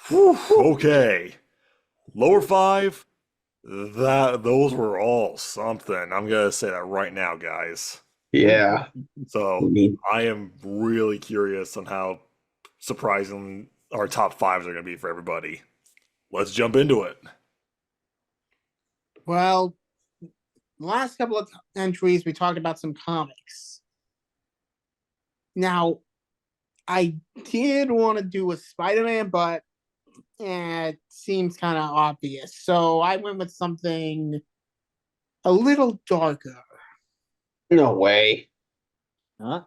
Whew, okay. Lower five, those were all something. I'm gonna say that right now, guys. Yeah. So I am really curious on how surprising our top fives are gonna be for everybody. Let's jump into it. Well, the last couple of entries, we talked about some comics. Now, I did want to do a Spider-Man, but it seems kind of obvious. So I went with something a little darker. No way. Huh?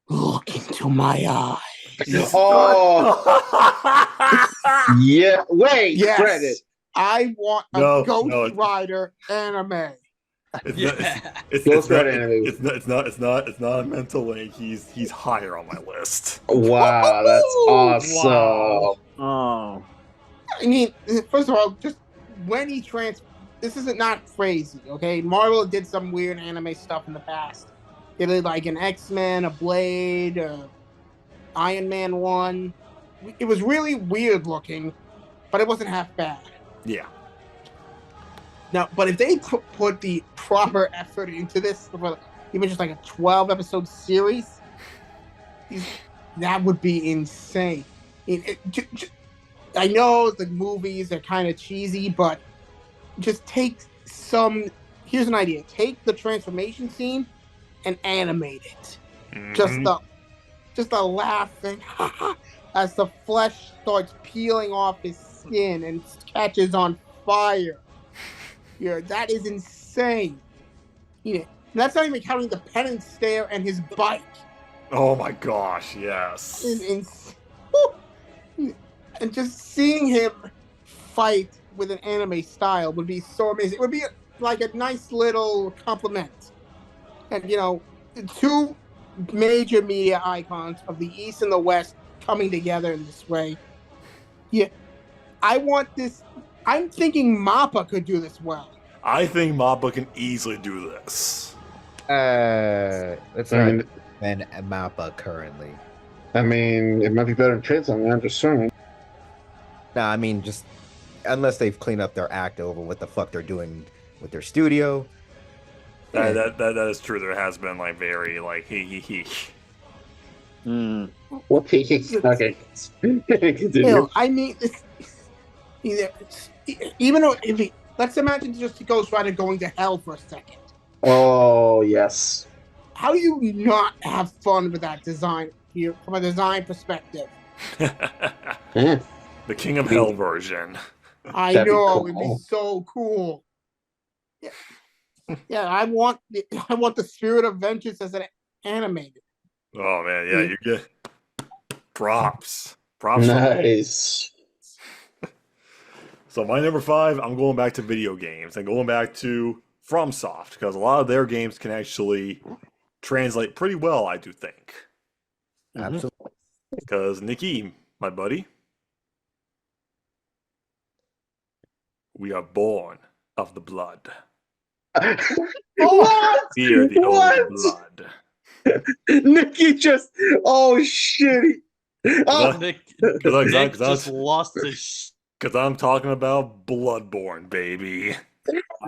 Look into my eyes. Oh, yeah. Wait, Yes, credit. I want a No, Ghost no, Rider anime. it's not. Yeah. Ghost Rider anime. It's not a mental link. He's higher on my list. Wow, that's Wow. awesome. Oh. I mean, first of all, just when he trans, this isn't not crazy, okay? Marvel did some weird anime stuff in the past. They did like an X-Men, a Blade, Iron Man one. It was really weird looking, but it wasn't half bad. Yeah. Now, but if they put the proper effort into this, even just like a 12 episode series, that would be insane. I know the movies are kind of cheesy, but just take some. Here's an idea: take the transformation scene and animate it. Just Hmm. the just the laughing as the flesh starts peeling off his skin and catches on fire. Yeah, that is insane. You know, that's not even counting the penance stare and his bike. Oh my gosh, yes. And just seeing him fight with an anime style would be so amazing. It would be like a nice little compliment. And two major media icons of the East and the West coming together in this way. Yeah, I want this. I'm thinking Mappa could do this well. I think Mappa can easily do this. That's I not mean, an Mappa currently. it might be better than Trade Zone. I'm just saying. Nah, I mean, just unless they've cleaned up their act over what the fuck they're doing with their studio. That is true. There has been like very like he. Mm. What? Okay. Continue. I mean, even though let's imagine just Ghost Rider going to hell for a second. Oh yes. How do you not have fun with that design here from a design perspective? Yeah. The King of Hell version. I That'd be know cool. it'd be so cool. Yeah, yeah. I want the Spirit of Vengeance as an animated. Oh man, yeah, you get props. Props. Nice. So my number five, I'm going back to video games and going back to FromSoft because a lot of their games can actually translate pretty well, I do think. Absolutely. Because Nikki, my buddy, we are born of the blood. What? Fear the What? old blood. Nikki just. Oh shit. Oh. Nick, Cause Nick just lost his. Because I'm talking about Bloodborne, baby.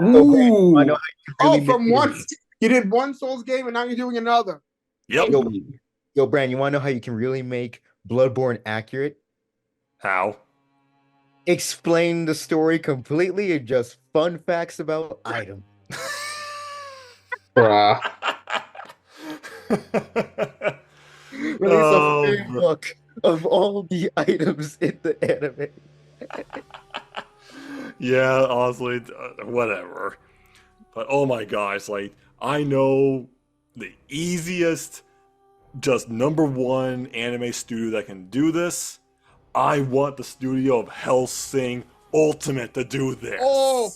Ooh. I know how you really From make- one, you did one Souls game and now you're doing another. Yep. Yo, Brand, you want to know how you can really make Bloodborne accurate? How? Explain the story completely and just fun facts about items. Bruh. Release Oh, a fan book of all the items in the anime. Yeah, honestly, whatever. But oh my gosh, like, I know the easiest, just number one anime studio that can do this. I want the studio of Hellsing Ultimate to do this. Oh.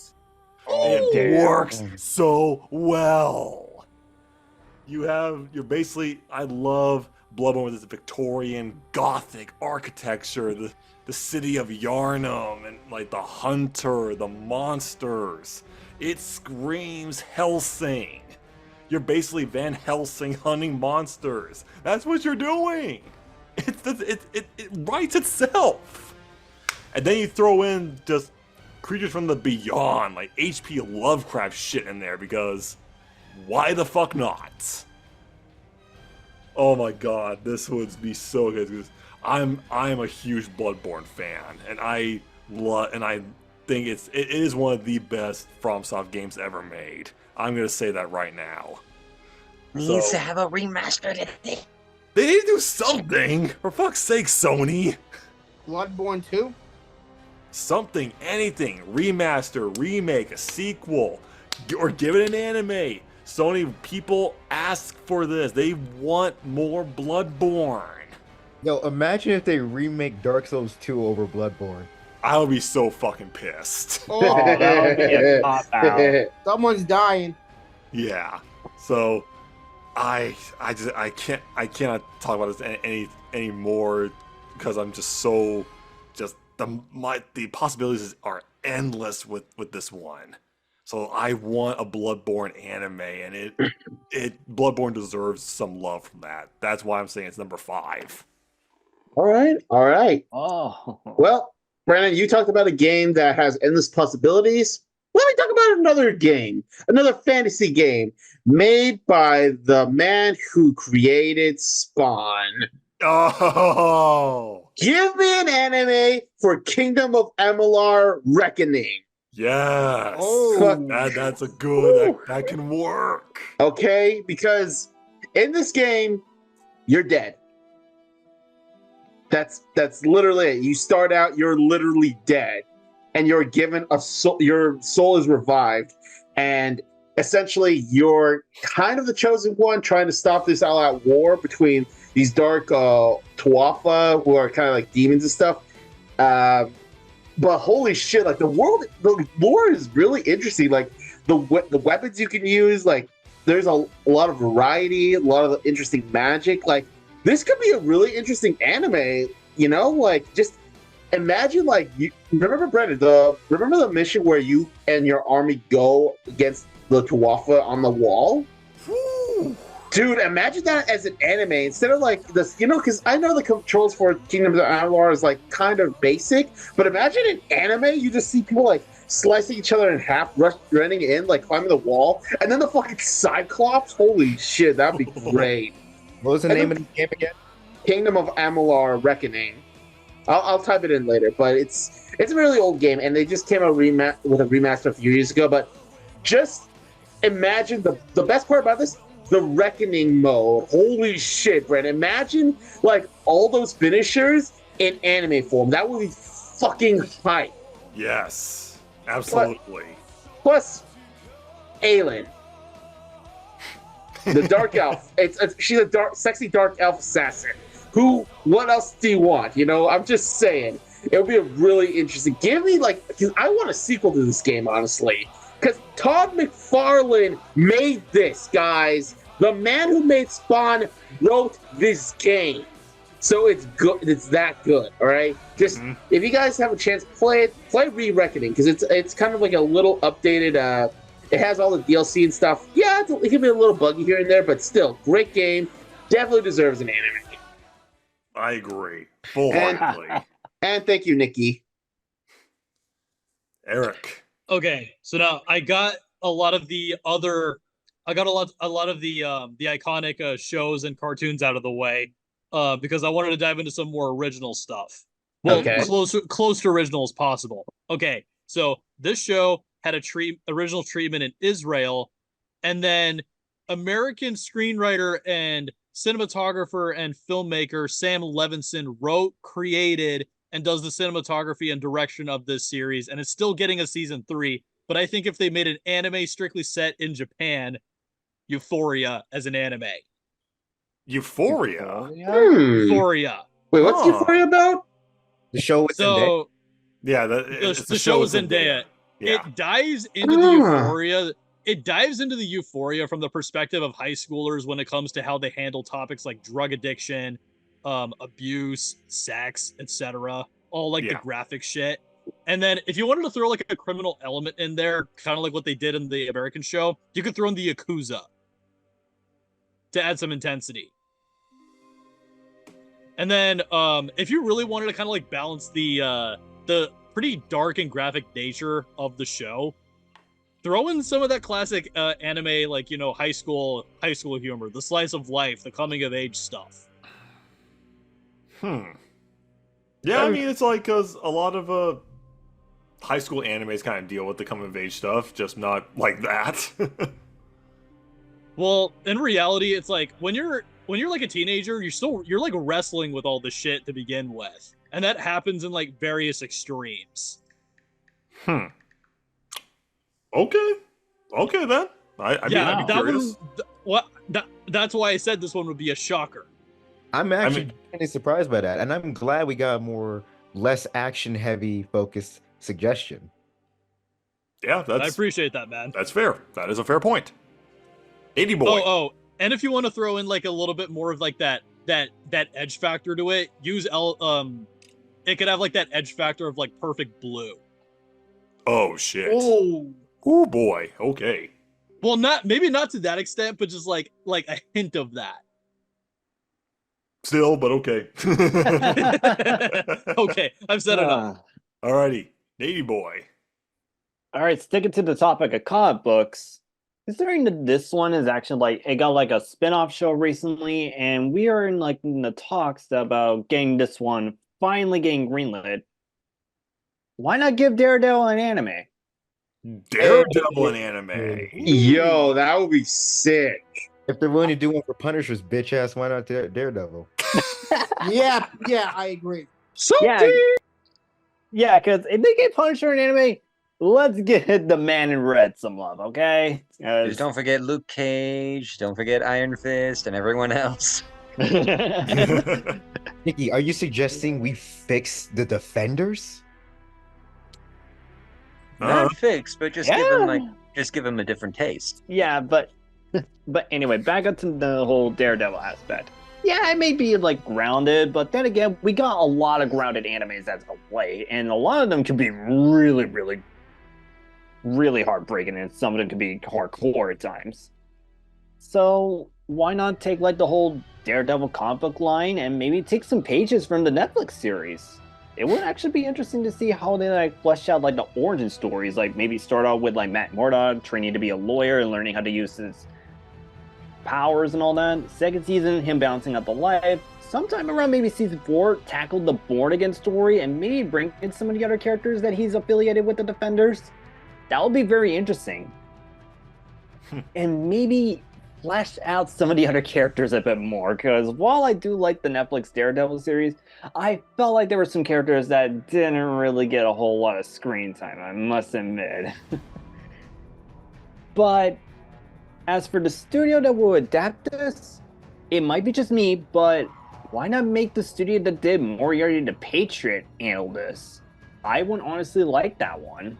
It damn. works so well. You're basically, I love Bloodborne with its Victorian Gothic architecture, the city of Yarnum, and like the hunter, the monsters. It screams Hellsing. You're basically Van Helsing hunting monsters. That's what you're doing. It writes itself. And then you throw in just creatures from the beyond, like HP Lovecraft shit in there, because why the fuck not? Oh my god, this would be so good. 'Cause I'm a huge Bloodborne fan, and I think it is one of the best FromSoft games ever made. I'm gonna say that right now. Needs So- to have a remastered edition. They need to do something! For fuck's sake, Sony! Bloodborne 2? Something, anything. Remaster, remake, a sequel, or give it an anime. Sony, people ask for this. They want more Bloodborne. Yo, imagine if they remake Dark Souls 2 over Bloodborne. I would be so fucking pissed. Oh, that would be a pop out. someone's dying. Yeah. So I cannot talk about this any more because I'm just so the possibilities are endless with this one. So I want a Bloodborne anime, and it Bloodborne deserves some love from that. That's why I'm saying it's number 5. All right. Oh. Well, Brandon, you talked about a game that has endless possibilities. Let me talk about another game, another fantasy game made by the man who created Spawn. Oh Give me an anime for Kingdom of Amalur Reckoning. yes. Oh. That's a good that can work. Okay, because in this game, you're dead. That's literally it. You start out, you're literally dead, and you're given a soul. Your soul is revived, and essentially, you're kind of the chosen one, trying to stop this all-out war between these dark Tuatha, who are kind of like demons and stuff. But holy shit, like the lore is really interesting. Like the weapons you can use, like there's a lot of variety, a lot of interesting magic. Like this could be a really interesting anime, you know? Like just imagine like you remember Brendan, remember the mission where you and your army go against the Tuatha on the wall? Whew. Dude, imagine that as an anime instead of like this, you know, because I know the controls for Kingdom of Amalur is like kind of basic, but imagine an anime, you just see people like slicing each other in half, running in, like climbing the wall, and then the fucking Cyclops. Holy shit, that'd be great. What was the And name the- of the game again? Kingdom of Amalur Reckoning. I'll type it in later, but it's a really old game, and they just came out with a remaster a few years ago. But just imagine the best part about this. The Reckoning mode. Holy shit, Brent. Imagine like all those finishers in anime form. That would be fucking hype. Yes, absolutely. Plus, Aelin. The dark elf. She's a sexy dark elf assassin. What else do you want? You know, I'm just saying. It would be a really interesting. Give me like, because I want a sequel to this game, honestly. Because Todd McFarlane made this, guys. The man who made Spawn wrote this game. So it's good. It's that good, all right? Just, if you guys have a chance, play Re-Reckoning, because it's kind of like a little updated, it has all the DLC and stuff. Yeah, it can be a little buggy here and there, but still, great game. Definitely deserves an anime. I agree full-heartedly. And thank you, Nikki. Eric. Okay, so now I got a lot of the other, I got a lot of the iconic shows and cartoons out of the way, because I wanted to dive into some more original stuff. Well, Okay. close to original as possible. Okay, so this show had original treatment in Israel, and then American screenwriter and cinematographer and filmmaker Sam Levinson wrote, created, and does the cinematography and direction of this series, and it's still getting a season 3. But I think if they made an anime strictly set in Japan, Euphoria as an anime. Euphoria. Euphoria. Wait, what's Huh. Euphoria about? The show was in there. So Yeah, the show is Zendaya. Yeah. It dives into the Euphoria. It dives into the Euphoria from the perspective of high schoolers when it comes to how they handle topics like drug addiction, abuse, sex, etc. All like the Yeah. graphic shit. And then if you wanted to throw like a criminal element in there, kind of like what they did in the American show, you could throw in the Yakuza to add some intensity. And then if you really wanted to kind of like balance the the pretty dark and graphic nature of the show, throw in some of that classic anime, like, you know, high school humor, the slice of life, the coming of age stuff. Yeah, I mean, it's like, because a lot of high school animes kind of deal with the coming of age stuff, just not like that. Well, in reality, it's like when you're like a teenager, you're like wrestling with all the shit to begin with, and that happens in like various extremes. Okay then. I'd be curious. That's why I said this one would be a shocker. I'm actually really surprised by that, and I'm glad we got a less action-heavy focused suggestion. Yeah, I appreciate that, man. That's fair. That is a fair point. 80 boy. Oh, and if you want to throw in like a little bit more of like that edge factor to it, use it could have like that edge factor of like Perfect Blue. Oh shit. Oh Boy. Okay. Well, maybe not to that extent, but just like a hint of that. Still, but okay. Okay, I've said enough. Alrighty, 80 boy. All right, sticking to the topic of comic books. Considering that this one is actually like it got like a spin-off show recently, and we are in the talks about getting this one finally getting greenlit. Why not give Daredevil an anime? Daredevil an anime. Yo, that would be sick. If they're willing to do one for Punisher's bitch ass, why not Daredevil? yeah, I agree. So Yeah, because if they get Punisher an anime, let's get the Man in Red some love, okay? Just don't forget Luke Cage. Don't forget Iron Fist and everyone else. Nikki, are you suggesting we fix the Defenders? Not fixed, but just give them a different taste. Yeah, but anyway, back up to the whole Daredevil aspect. Yeah, it may be like grounded, but then again, we got a lot of grounded animes as of late, and a lot of them can be really, really, really heartbreaking, and some of them can be hardcore at times. So why not take like the whole Daredevil comic book line and maybe take some pages from the Netflix series? It would actually be interesting to see how they like flesh out like the origin stories, like maybe start out with like Matt Murdock training to be a lawyer and learning how to use his powers and all that. Second season, him bouncing up the life. Sometime around maybe season 4, tackle the Born Again story and maybe bring in some of the other characters that he's affiliated with the Defenders. That would be very interesting. And maybe flesh out some of the other characters a bit more, because while I do like the Netflix Daredevil series, I felt like there were some characters that didn't really get a whole lot of screen time, I must admit. But as for the studio that will adapt this, it might be just me, but why not make the studio that did Moriarty the Patriot handle this? I would honestly like that one.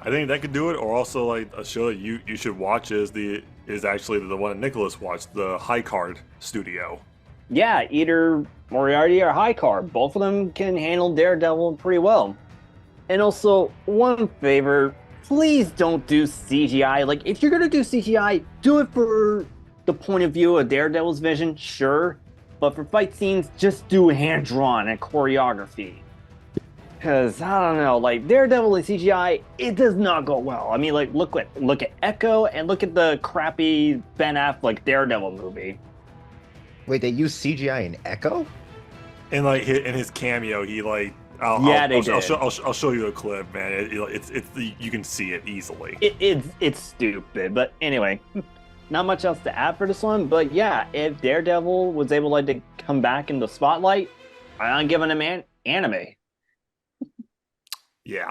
I think that could do it, or also like a show that you should watch is actually the one that Nicholas watched, the High Card Studio. Yeah, either Moriarty or High Card. Both of them can handle Daredevil pretty well. And also, one favor, please don't do CGI. Like, if you're gonna do CGI, do it for the point of view of Daredevil's vision, sure. But for fight scenes, just do hand-drawn and choreography. Because, I don't know, like, Daredevil and CGI, it does not go well. I mean, like, look at Echo and look at the crappy Ben Affleck Daredevil movie. Wait, they use CGI in Echo? And like in his cameo, he like I'll show you a clip, man. It's you can see it easily. It's stupid, but anyway, not much else to add for this one. But yeah, if Daredevil was able like to come back in the spotlight, I'm giving him an anime. Yeah.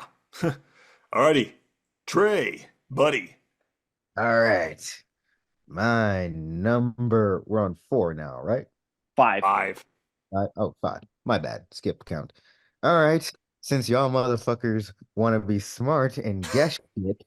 Alrighty, Trey, buddy. All right. My number, we're on 4 now, right? 5. 5. 5. My bad. Skip count. All right. Since y'all motherfuckers want to be smart and guess shit,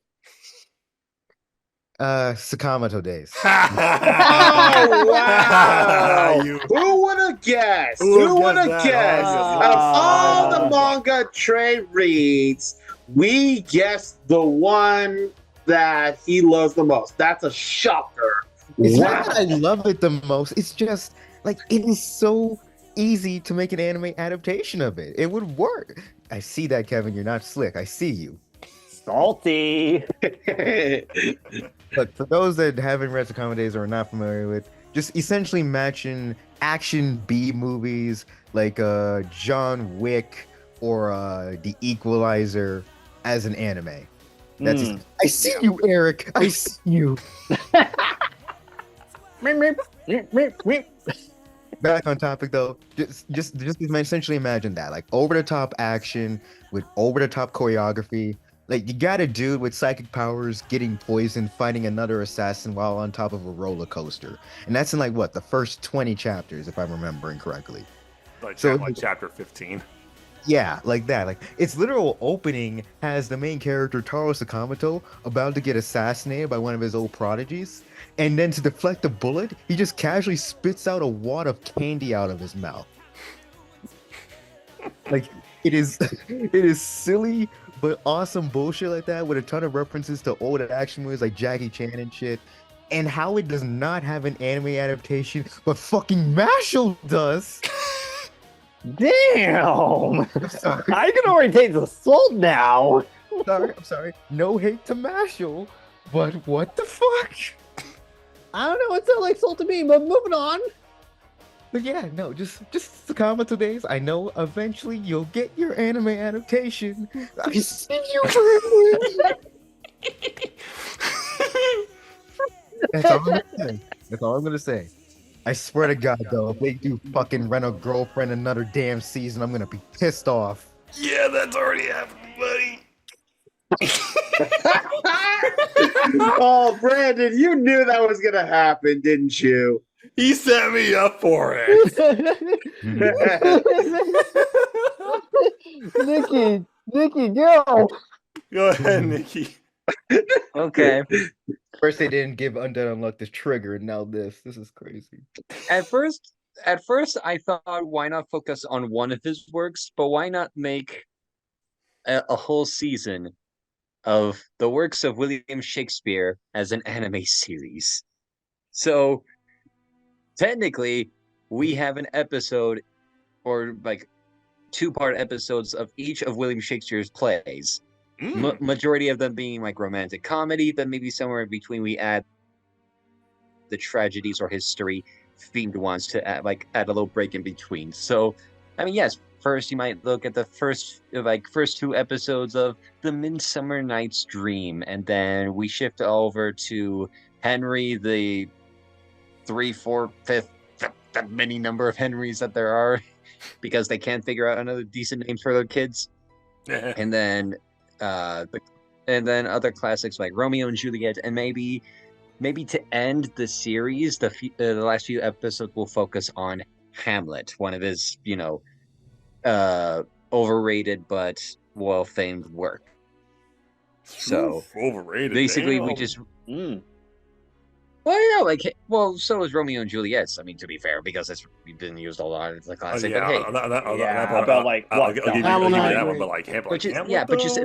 Sakamoto Days. Oh, wow. Who would have guessed? Who would have guessed? Out of all the manga Trey reads, we guessed the one that he loves the most. That's a shocker. It's not that I love it the most. It's just like it is so easy to make an anime adaptation of it. It would work. I see that, Kevin. You're not slick. I see you. Salty. But for those that haven't read the days or are not familiar with, just essentially matching action B movies like John Wick or The Equalizer as an anime. That's Mm. I see you, Eric. I see you. Back on topic though, just essentially imagine that, like over the top action with over the top choreography. Like you got a dude with psychic powers getting poisoned, fighting another assassin while on top of a roller coaster, and that's in like what the first 20 chapters, if I'm remembering correctly. Like, So like chapter 15. yeah, like that. Like its literal opening has the main character Taro Sakamoto about to get assassinated by one of his old prodigies, and then to deflect the bullet, he just casually spits out a wad of candy out of his mouth. Like it is, it is silly but awesome bullshit like that with a ton of references to old action movies like Jackie Chan and shit. And how it does not have an anime adaptation, but fucking Mashal does. Damn! I'm sorry. I can already taste the salt now. I'm sorry. No hate to Mashal, but what the fuck? I don't know. It sounds like salt to me, but moving on. But yeah, no, just the comment days. I know eventually you'll get your anime adaptation. I see you, Brandon. That's all I'm gonna say. That's all I'm gonna say. I swear to God, though, if they do fucking Rent a Girlfriend another damn season, I'm gonna be pissed off. Yeah, that's already happening, buddy. Oh, Brandon, you knew that was gonna happen, didn't you? He set me up for it. Nikki, go. Go ahead, Nikki. Okay. First, they didn't give Undead Unluck the trigger, and now this. This is crazy. At first, I thought, why not focus on one of his works, but why not make a whole season of the works of William Shakespeare as an anime series? So technically, we have an episode, or like two-part episodes of each of William Shakespeare's plays. Majority of them being like romantic comedy, but maybe somewhere in between we add the tragedies or history themed ones to add a little break in between. So, I mean, yes, first you might look at the first two episodes of The Midsummer Night's Dream, and then we shift over to Henry the 3, 4, 5th, the many number of Henrys that there are, because they can't figure out another decent name for their kids. And then other classics like Romeo and Juliet, and maybe to end the series, the last few episodes will focus on Hamlet, one of his overrated but well famed work. So overrated. basically, damn. we just well, so is Romeo and Juliet. I mean, to be fair, because it's been used a lot. It's a classic. Yeah, but hey, about like I'll what? give you Hamlet, that I one, agree. but like Hamlet. but just, Hamlet, but just though?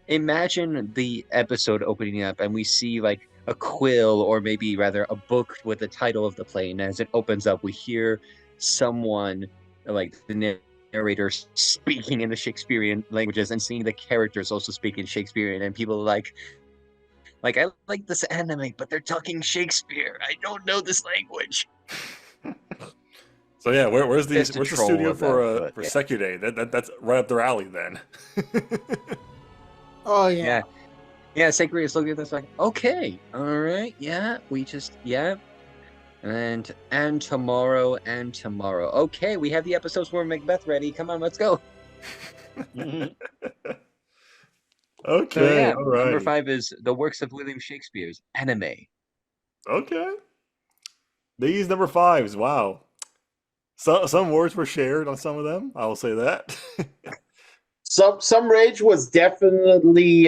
imagine the episode opening up, and we see like a quill, or maybe rather a book with the title of the play, and as it opens up, we hear someone like the narrator speaking in the Shakespearean languages, and seeing the characters also speak in Shakespearean, and people like I like this anime, but they're talking Shakespeare. I don't know this language. So yeah, where's the Just a troll studio of for that, but yeah. Secuday? That's right up their alley then. Oh yeah. Yeah, Sacred is looking at this like, okay, all right, yeah, and tomorrow. Okay, we have the episodes for Macbeth ready. Come on, let's go. Okay, So yeah, all right. number 5 is the works of William Shakespeare's anime. Okay. These number 5s, wow. Some words were shared on some of them. I will say that. Some rage was definitely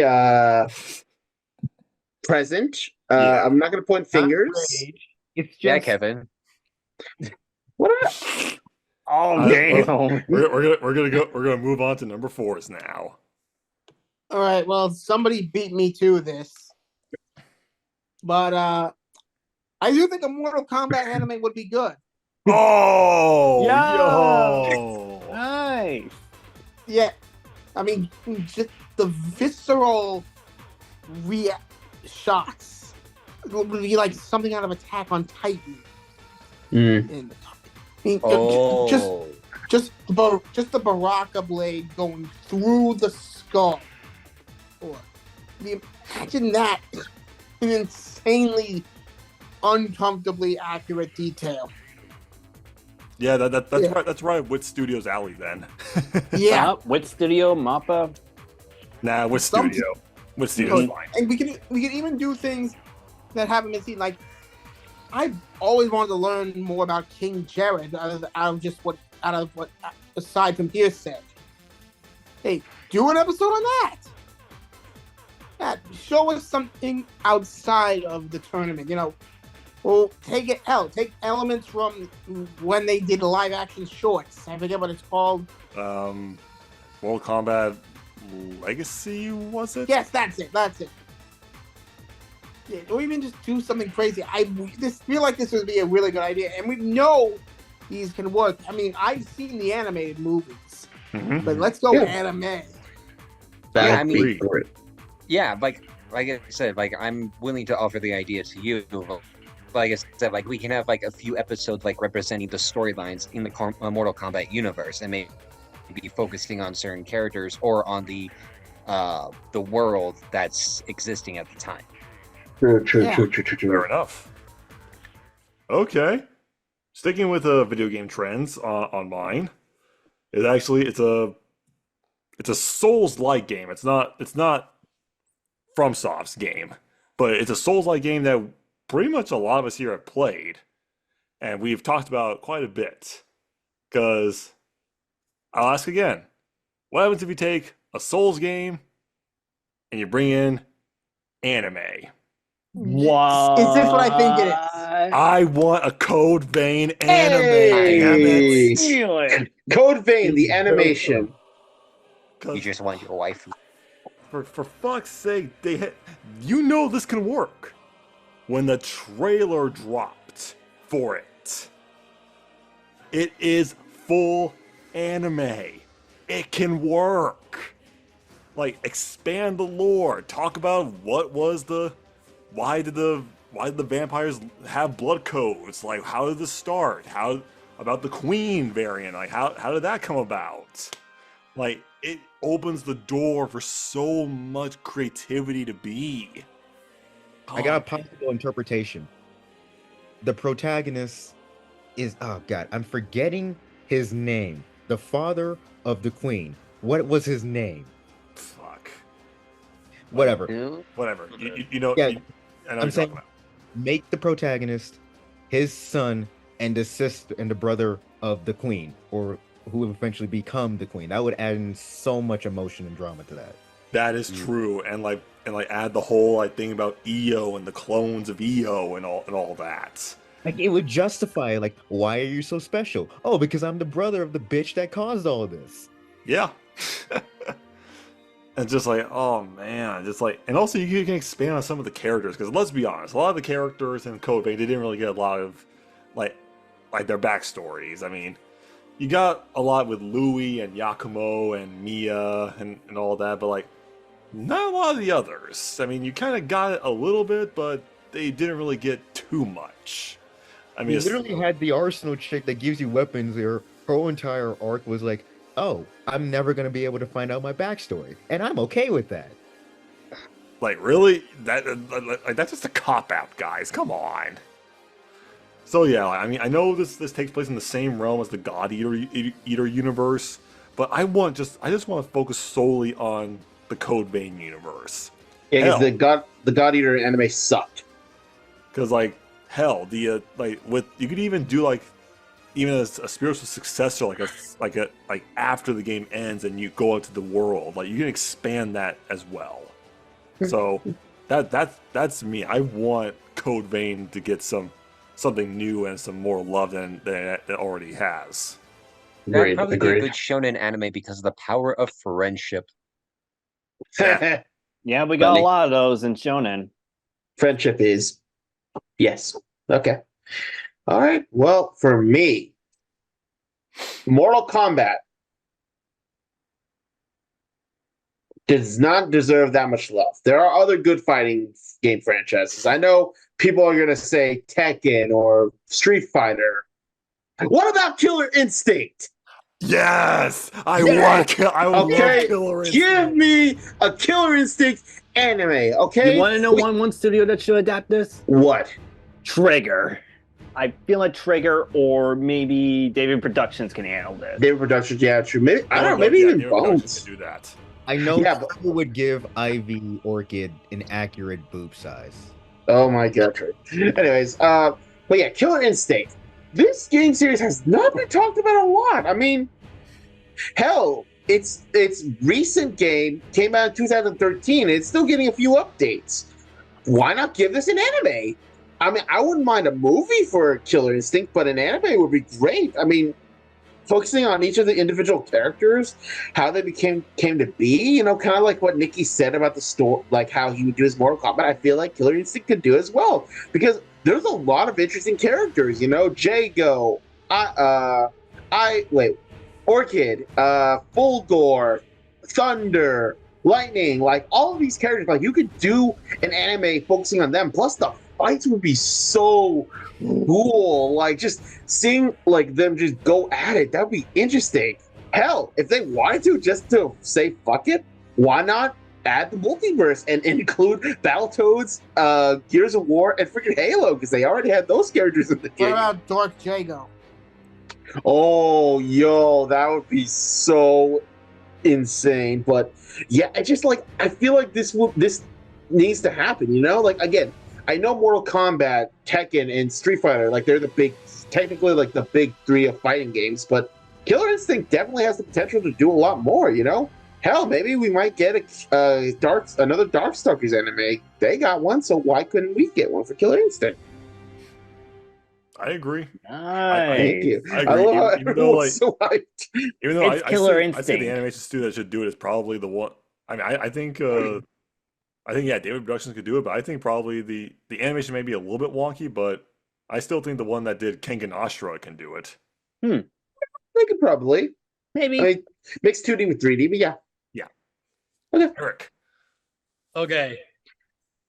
present. Yeah. I'm not going to point fingers. It's just Yeah, Kevin. What? Oh damn! We're gonna move on to number 4s now. All right. Well, somebody beat me to this, but I do think a Mortal Kombat anime would be good. Oh, Yeah. yo. Nice. Yeah, I mean, just the visceral shots. It would be like something out of Attack on Titan. Mm. And I mean, Oh, just the Baraka blade going through the skull. Or imagine that in insanely uncomfortably accurate detail. Yeah, that's Yeah. right. That's right. With Studios Alley then. Yeah, With Studio Mappa. Nah, with Some- Studio. With Studio's fine. and we can even do things that haven't been seen. Like I've always wanted to learn more about King Jared out of what aside from hearsay. Hey, do an episode on that. Yeah, show us something outside of the tournament. Well, take elements from when they did live action shorts. I forget what it's called. Mortal Kombat Legacy, was it? Yes, that's it. Yeah, or even just do something crazy. I feel like this would be a really good idea, and we know these can work. I mean, I've seen the animated movies, but let's go anime. That I would mean- be great. yeah. Like I said, like I'm willing to offer the idea to you. Like I said, like we can have like a few episodes like representing the storylines in the Mortal Kombat universe, and maybe focusing on certain characters or on the world that's existing at the time. True. Fair enough. Okay. Sticking with video game trends on mine, it's a Souls-like game. It's not FromSoft's game, but it's a Souls-like game that pretty much a lot of us here have played, and we've talked about quite a bit. Because I'll ask again, what happens if you take a Souls game and you bring in anime? Wow. Is this what I think it is? I want a Code Vein anime. Hey! Damn it. Steal it. Code Vein, the animation. 'Cause You just want your wife. for fuck's sake, you know this can work. When the trailer dropped for it, it is full anime. It can work. Like, expand the lore. Talk about why did the vampires have blood codes? Like, how did this start? How about the Queen variant? Like, how did that come about? Like, it opens the door for so much creativity to be. I got a possible interpretation. The protagonist is, oh god, I'm forgetting his name. The father of the queen. What was his name? Fuck. Whatever. Whatever. You know. Yeah, I know I'm what you're saying- talking about. Make the protagonist his son and the sister and the brother of the queen, or who will eventually become the queen. That would add in so much emotion and drama to that. That is true, and add the whole thing about EO and the clones of EO and all that. Like, it would justify, like, why are you so special? Oh, because I'm the brother of the bitch that caused all this. Yeah. And just like, oh man, just like, and also you can expand on some of the characters, because let's be honest, a lot of the characters in Code Vein, they didn't really get a lot of like their backstories. I mean, you got a lot with Louis and Yakumo and Mia and all that, but like not a lot of the others. I mean, you kind of got it a little bit, but they didn't really get too much. I mean, You it's, literally had the Arsenal chick that gives you weapons. Her whole entire arc was like, oh, I'm never gonna be able to find out my backstory, and I'm okay with that. like, really, that's just a cop out, guys. Come on. So yeah, I mean, I know this takes place in the same realm as the God Eater universe, but I just want to focus solely on the Code Vein universe. Yeah, Hell. because the God Eater anime sucked. Because like hell, you could even do even a spiritual successor, like after the game ends and you go out to the world, like you can expand that as well. So that's me. I want Code Vein to get something new and some more love than it already has. That'd Agreed. probably be a Agreed. good shonen anime because of the power of friendship. Yeah, we got Funny. a lot of those in Shonen. Friendship is yes. Okay. All right. Well, for me, Mortal Kombat does not deserve that much love. There are other good fighting game franchises. I know people are going to say Tekken or Street Fighter. What about Killer Instinct? Yes, I Yeah. want. I would love Okay, Killer give Instinct. me a Killer Instinct anime. Okay, You want to know one studio that should adapt this? What? Trigger. I feel like Trigger or maybe David Productions can handle this. David Productions, yeah, true. Maybe I don't know. Maybe Yeah, even David Productions Bones. can do that. I know Yeah, but- Trevor would give Ivy Orchid an accurate boob size. Oh my god, true. Anyways, but yeah, Killer Instinct. This game series has not been talked about a lot. I mean, hell, its recent game came out in 2013. And it's still getting a few updates. Why not give this an anime? I mean, I wouldn't mind a movie for Killer Instinct, but an anime would be great. I mean, focusing on each of the individual characters, how they came to be, you know, kind of like what Nikki said about the story, like how he would do his Mortal Kombat. I feel like Killer Instinct could do as well because there's a lot of interesting characters. You know, Jago, Orchid, Fulgor, Thunder, Lightning, like all of these characters. Like you could do an anime focusing on them. Plus the fights would be so cool. Like just seeing like them just go at it, that'd be interesting. Hell, if they wanted to just to say fuck it, why not add the multiverse and include Battletoads, Gears of War, and freaking Halo, because they already had those characters in the What game. about Dark Jago? Oh, yo, that would be so insane. But yeah, I just like I feel like this needs to happen, you know? Like again, I know Mortal Kombat, Tekken, and Street Fighter, like they're technically like the big three of fighting games, but Killer Instinct definitely has the potential to do a lot more, you know? Hell, maybe we might get another Darkstalkers anime. They got one, so why couldn't we get one for Killer Instinct? I agree. Nice. Thank you. I agree. love how Even though, everyone's so hyped. Even though It's I Killer say the Instinct. animation studio that should do it is probably the one. I mean, I think yeah, David Productions could do it, but I think probably the animation may be a little bit wonky, but I still think the one that did Kengan Ashura can do it. They could probably. Maybe. I mean, mix 2D with 3D, but yeah. Yeah. Okay. Eric. Okay.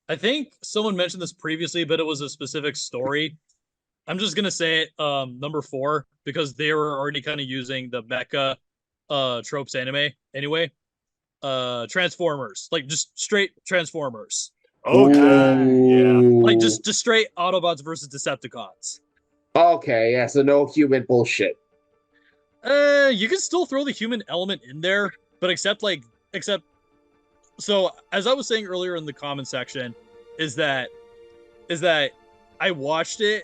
I think someone mentioned this previously, but it was a specific story. I'm just gonna say it, number 4, because they were already kind of using the mecha tropes anime anyway. Transformers, like just straight Transformers, Okay. Yeah. like just straight Autobots versus Decepticons. Okay, yeah, so no human bullshit. You can still throw the human element in there, but except so as I was saying earlier in the comment section, is that I watched the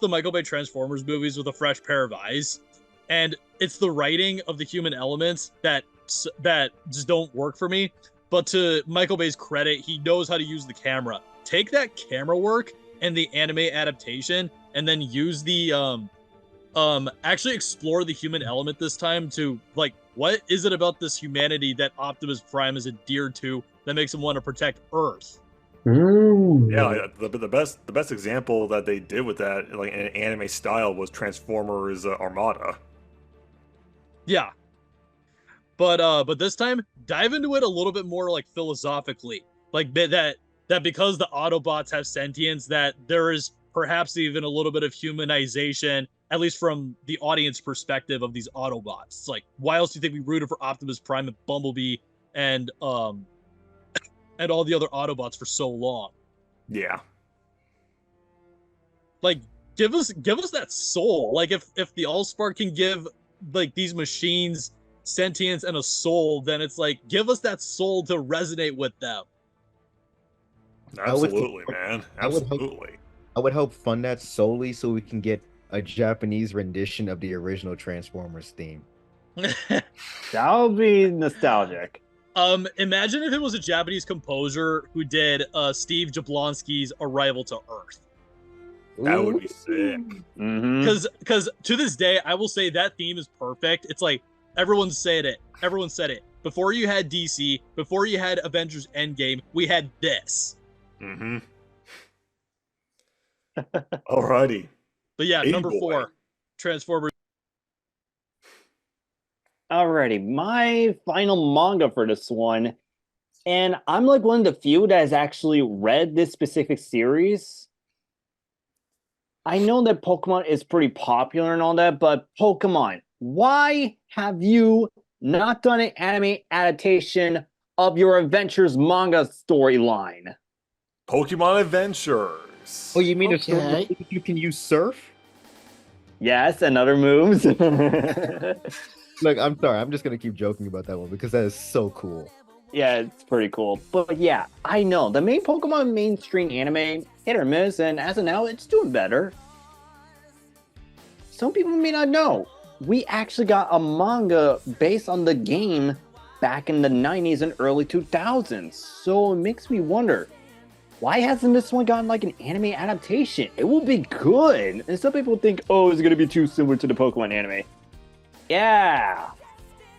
Michael Bay Transformers movies with a fresh pair of eyes, and it's the writing of the human elements that just don't work for me. But to Michael Bay's credit, he knows how to use the camera. Take that camera work and the anime adaptation, and then use the actually explore the human element this time to like, what is it about this humanity that Optimus Prime is endeared to that makes him want to protect Earth? Yeah, the best example that they did with that, like in an anime style, was Transformers Armada. Yeah. But this time, dive into it a little bit more like philosophically. Like that because the Autobots have sentience, that there is perhaps even a little bit of humanization, at least from the audience perspective of these Autobots. It's like, why else do you think we rooted for Optimus Prime and Bumblebee and all the other Autobots for so long? Yeah. Like, give us that soul. Like if the Allspark can give like these machines sentience and a soul, then it's like, give us that soul to resonate with them. Absolutely, man. Absolutely. I would hope fund that solely so we can get a Japanese rendition of the original Transformers theme. That would be nostalgic. Imagine if it was a Japanese composer who did Steve Jablonsky's Arrival to Earth. That would be sick. Because to this day, I will say that theme is perfect. It's like everyone said it. Before you had DC, before you had Avengers Endgame, we had this. Alrighty. But yeah, Hey, number boy. 4, Transformers. Alrighty, my final manga for this one, and I'm like one of the few that has actually read this specific series. I know that Pokemon is pretty popular and all that, but Pokemon, why have you not done an anime adaptation of your Adventures manga storyline? Pokemon Adventures. Oh, you mean a story Okay. where you can use surf? Yes, and other moves. Look, I'm sorry. I'm just gonna keep joking about that one because that is so cool. Yeah, it's pretty cool. But yeah, I know the main Pokemon mainstream anime hit or miss, and as of now, it's doing better. Some people may not know. We actually got a manga based on the game back in the 90s and early 2000s. So it makes me wonder, why hasn't this one gotten like an anime adaptation? It will be good. And some people think, oh, it's going to be too similar to the Pokemon anime. Yeah.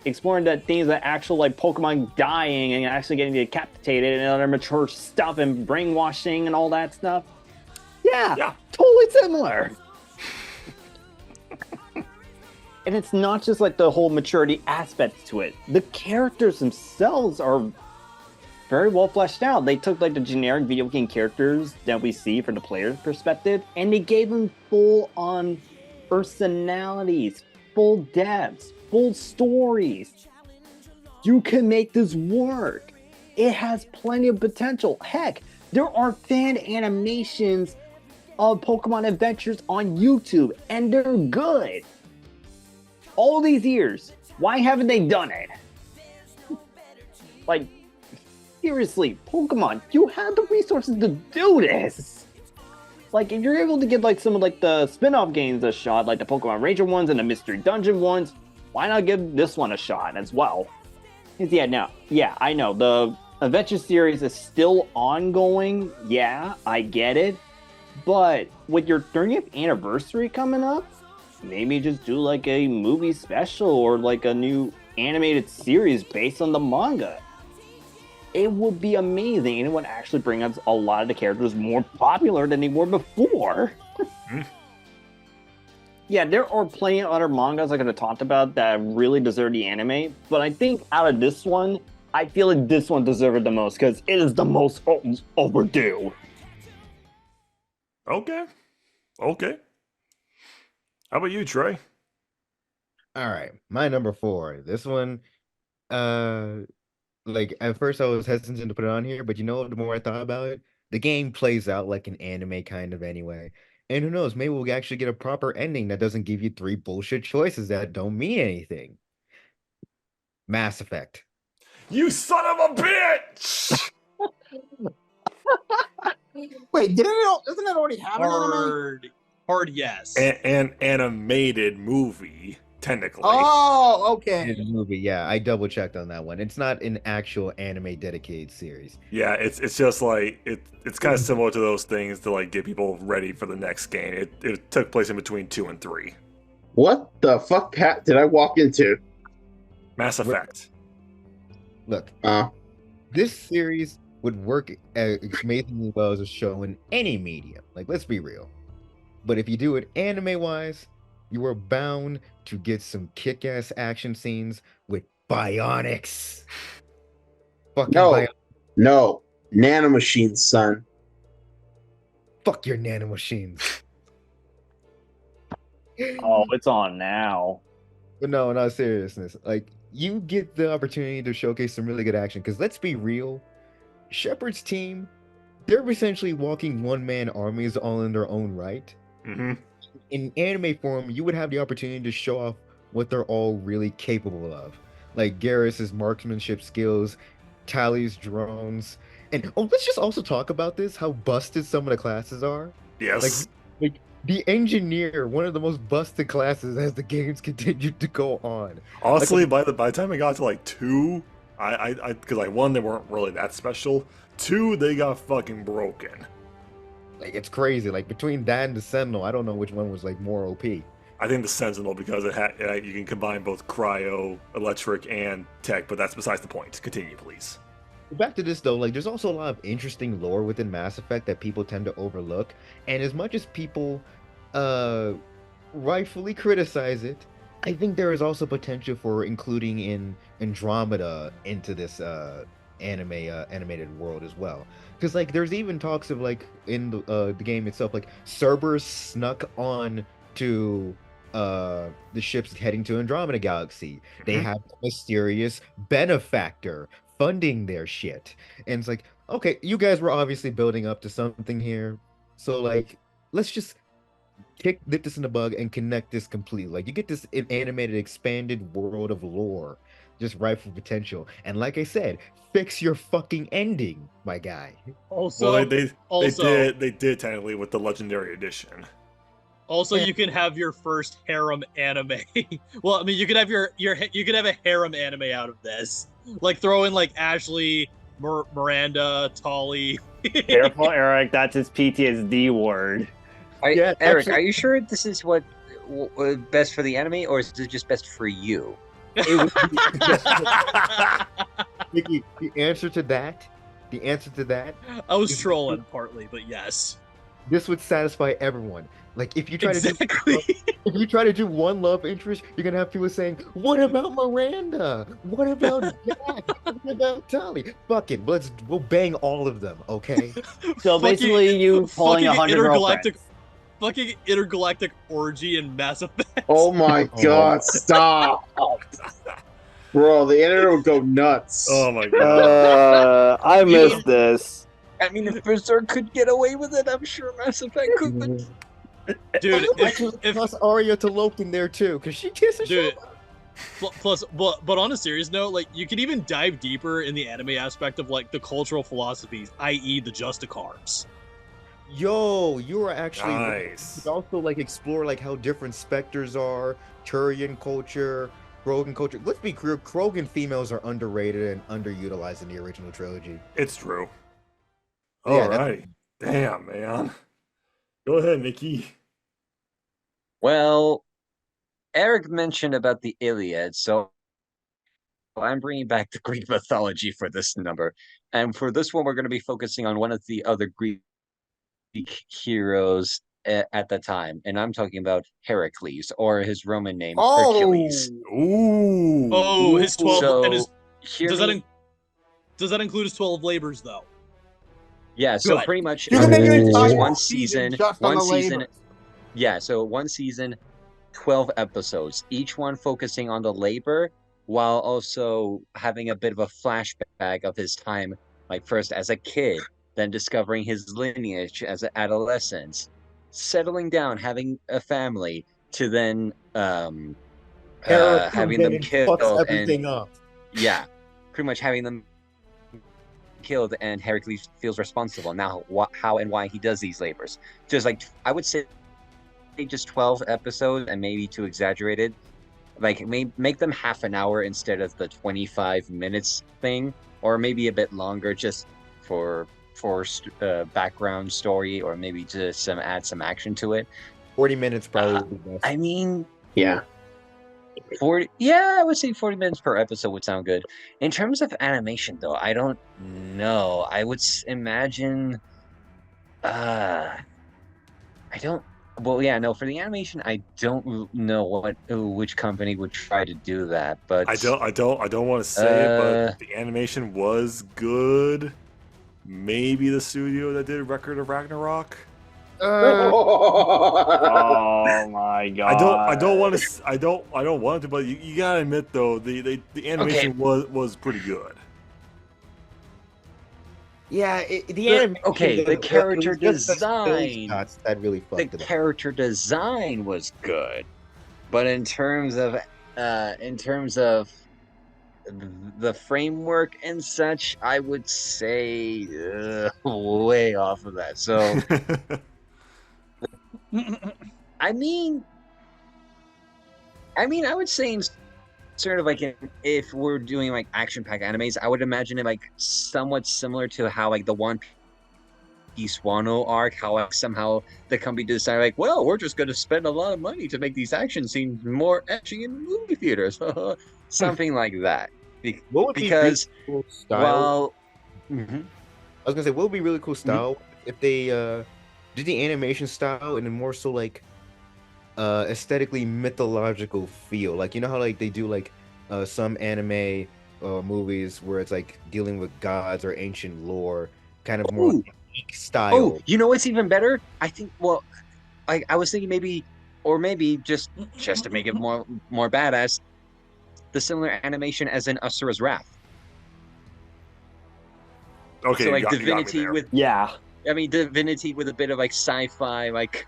Exploring the things that actual like Pokemon dying and actually getting decapitated and other mature stuff and brainwashing and all that stuff. Yeah. Totally similar. And it's not just like the whole maturity aspect to it. The characters themselves are very well fleshed out. They took like the generic video game characters that we see from the player's perspective, and they gave them full on personalities, full depths, full stories. You can make this work. It has plenty of potential. Heck, there are fan animations of Pokemon Adventures on YouTube, and they're good. All these years, why haven't they done it? Like, seriously, Pokemon, you have the resources to do this. Like, if you're able to get like some of like the spin-off games a shot, like the Pokemon Ranger ones and the Mystery Dungeon ones, why not give this one a shot as well? Because yeah, I know the Adventure series is still ongoing. Yeah, I get it, but with your 30th anniversary coming up, maybe just do like a movie special or like a new animated series based on the manga. It would be amazing, and it would actually bring us a lot of the characters more popular than they were before. Yeah, there are plenty of other mangas I could have talked about that really deserve the anime, but I think out of this one, I feel like this one deserved it the most because it is the most overdue. Okay. How about you, Trey? All right, my number 4. This one, like at first I was hesitant to put it on here, but the more I thought about it, the game plays out like an anime kind of anyway. And who knows, maybe we'll actually get a proper ending that doesn't give you 3 bullshit choices that don't mean anything. Mass Effect. You son of a bitch! Wait, doesn't it already have an anime? Hard yes. An animated movie, technically. Oh, okay. In the movie, yeah, I double checked on that one. It's not an actual anime dedicated series. Yeah, it's just like it's kind of similar to those things to like get people ready for the next game. It took place in between 2 and 3. What the fuck did I walk into? Mass Effect. Look, Uh, this series would work amazingly well as a show in any medium. Like, let's be real. But if you do it anime-wise, you are bound to get some kick-ass action scenes with bionics. Fucking no, nanomachines, son. Fuck your nanomachines. Oh, it's on now. But no, not seriousness. Like, you get the opportunity to showcase some really good action. Because let's be real, Shepard's team, they're essentially walking one-man armies all in their own right. Mm-hmm. In anime form, you would have the opportunity to show off what they're all really capable of. Like Garrus's marksmanship skills, Tally's drones, and let's just also talk about this, how busted some of the classes are. Yes. Like the engineer, one of the most busted classes as the games continued to go on. Honestly, by the time I got to like 2, I because like 1 they weren't really that special. 2 they got fucking broken. Like, it's crazy. Like, between that and the Sentinel, I don't know which one was like more OP. I think the Sentinel, because you can combine both cryo, electric, and tech, but that's besides the point. Continue, please. Back to this though, like there's also a lot of interesting lore within Mass Effect that people tend to overlook. And as much as people uh rightfully criticize it, I think there is also potential for including in Andromeda into this animated world as well. Because like there's even talks of like in the game itself, like Cerberus snuck on to the ships heading to Andromeda Galaxy. They Mhm. have a mysterious benefactor funding their shit. And it's like, okay, you guys were obviously building up to something here. So like let's just nip this in the bug and connect this completely. Like you get this animated expanded world of lore, just ripe for potential. And like I said, fix your fucking ending, my guy. Well, Also, they did technically with the Legendary Edition. also, Yeah. you can have your first harem anime. Well, I mean, you could have you could have a harem anime out of this. Like throw in like Ashley, Miranda, Tolly. Careful, Eric. That's his PTSD word. Yeah, Eric, actually- are you sure this is what best for the anime, or is it just best for you? It would be, Mickey, the answer to that, I was trolling partly, but yes, this would satisfy everyone. Like if you try exactly. to do if you try to do one love interest, you're gonna have people saying, "What about Miranda? What about Jack? What about Tolly? Fuck it, we'll bang all of them, okay?" So basically, you pulling 100 intergalactic, girlfriends. fucking intergalactic orgy in Mass Effect. Oh my Oh. god, stop. Bro, the internet would go nuts. Oh my god. I missed this. I mean, if Berserk could get away with it, I'm sure Mass Effect could. But Dude, Actually, plus Arya to Loke in there too, because she kisses dude, Shepard. plus, but on a serious note, like you can even dive deeper in the anime aspect of like the cultural philosophies, i.e., the Justicars. Yo, you are actually Nice. You could also like explore like how different specters are, Turian culture, Krogan culture. Let's be clear, Krogan females are underrated and underutilized in the original trilogy. It's true. Yeah, All that's- right. Damn, man. Go ahead, Nikki. Well, Eric mentioned about the Iliad, so I'm bringing back the Greek mythology for this number. And for this one, we're going to be focusing on one of the other Greek heroes at the time. And I'm talking about Heracles, or his Roman name, Oh, Hercules. Ooh. Oh, his 12 So, and his hear does me? does that include his 12 labors though? Yeah, so Good. pretty much you can make an it's entire just one season season, just on one the season. labors. Yeah, so one season, 12 episodes, each one focusing on the labor while also having a bit of a flashback of his time, like first as a kid, then discovering his lineage as an adolescent, settling down, having a family, to then Hera comes having in them and killed fucks and everything up. yeah, pretty much having them killed, and Heracles feels responsible now. How and why he does these labors? Just like I would say, just 12 episodes, and maybe too exaggerated. Like make them half an hour instead of the 25 minutes thing, or maybe a bit longer, just for background story, or maybe just add some action to it. 40 minutes probably would be best. I mean, Yeah. 40. Yeah, I would say 40 minutes per episode would sound good. In terms of animation, though, I don't know. I would imagine. I don't. Well, yeah, no. For the animation, I don't know which company would try to do that. But I don't want to say it, but the animation was good. Maybe the studio that did Record of Ragnarok. Oh my god. I don't want to. I don't want it to. But you gotta admit though, the animation was pretty good. Yeah, the character design. That really The fucked it up. character design was good, but in terms of the framework and such, I would say way off of that. So I mean, I would say in sort of like if we're doing like action-packed animes, I would imagine it like somewhat similar to how like the One Piece Wano arc, how like, somehow the company decided like, well, we're just going to spend a lot of money to make these action scenes more etching in movie theaters, something like that. What would be Because really cool style? well, I was gonna say, what would be really cool style if they did the animation style and then more so like aesthetically mythological feel. Like you know how like they do like some anime movies where it's like dealing with gods or ancient lore, kind of more Ooh. unique Oh, style. you know what's even better? I think. Well, I was thinking maybe, or maybe just to make it more badass, the similar animation as in Asura's Wrath. Okay, So you like got me Divinity there. with, Yeah. I mean Divinity with a bit of like sci-fi like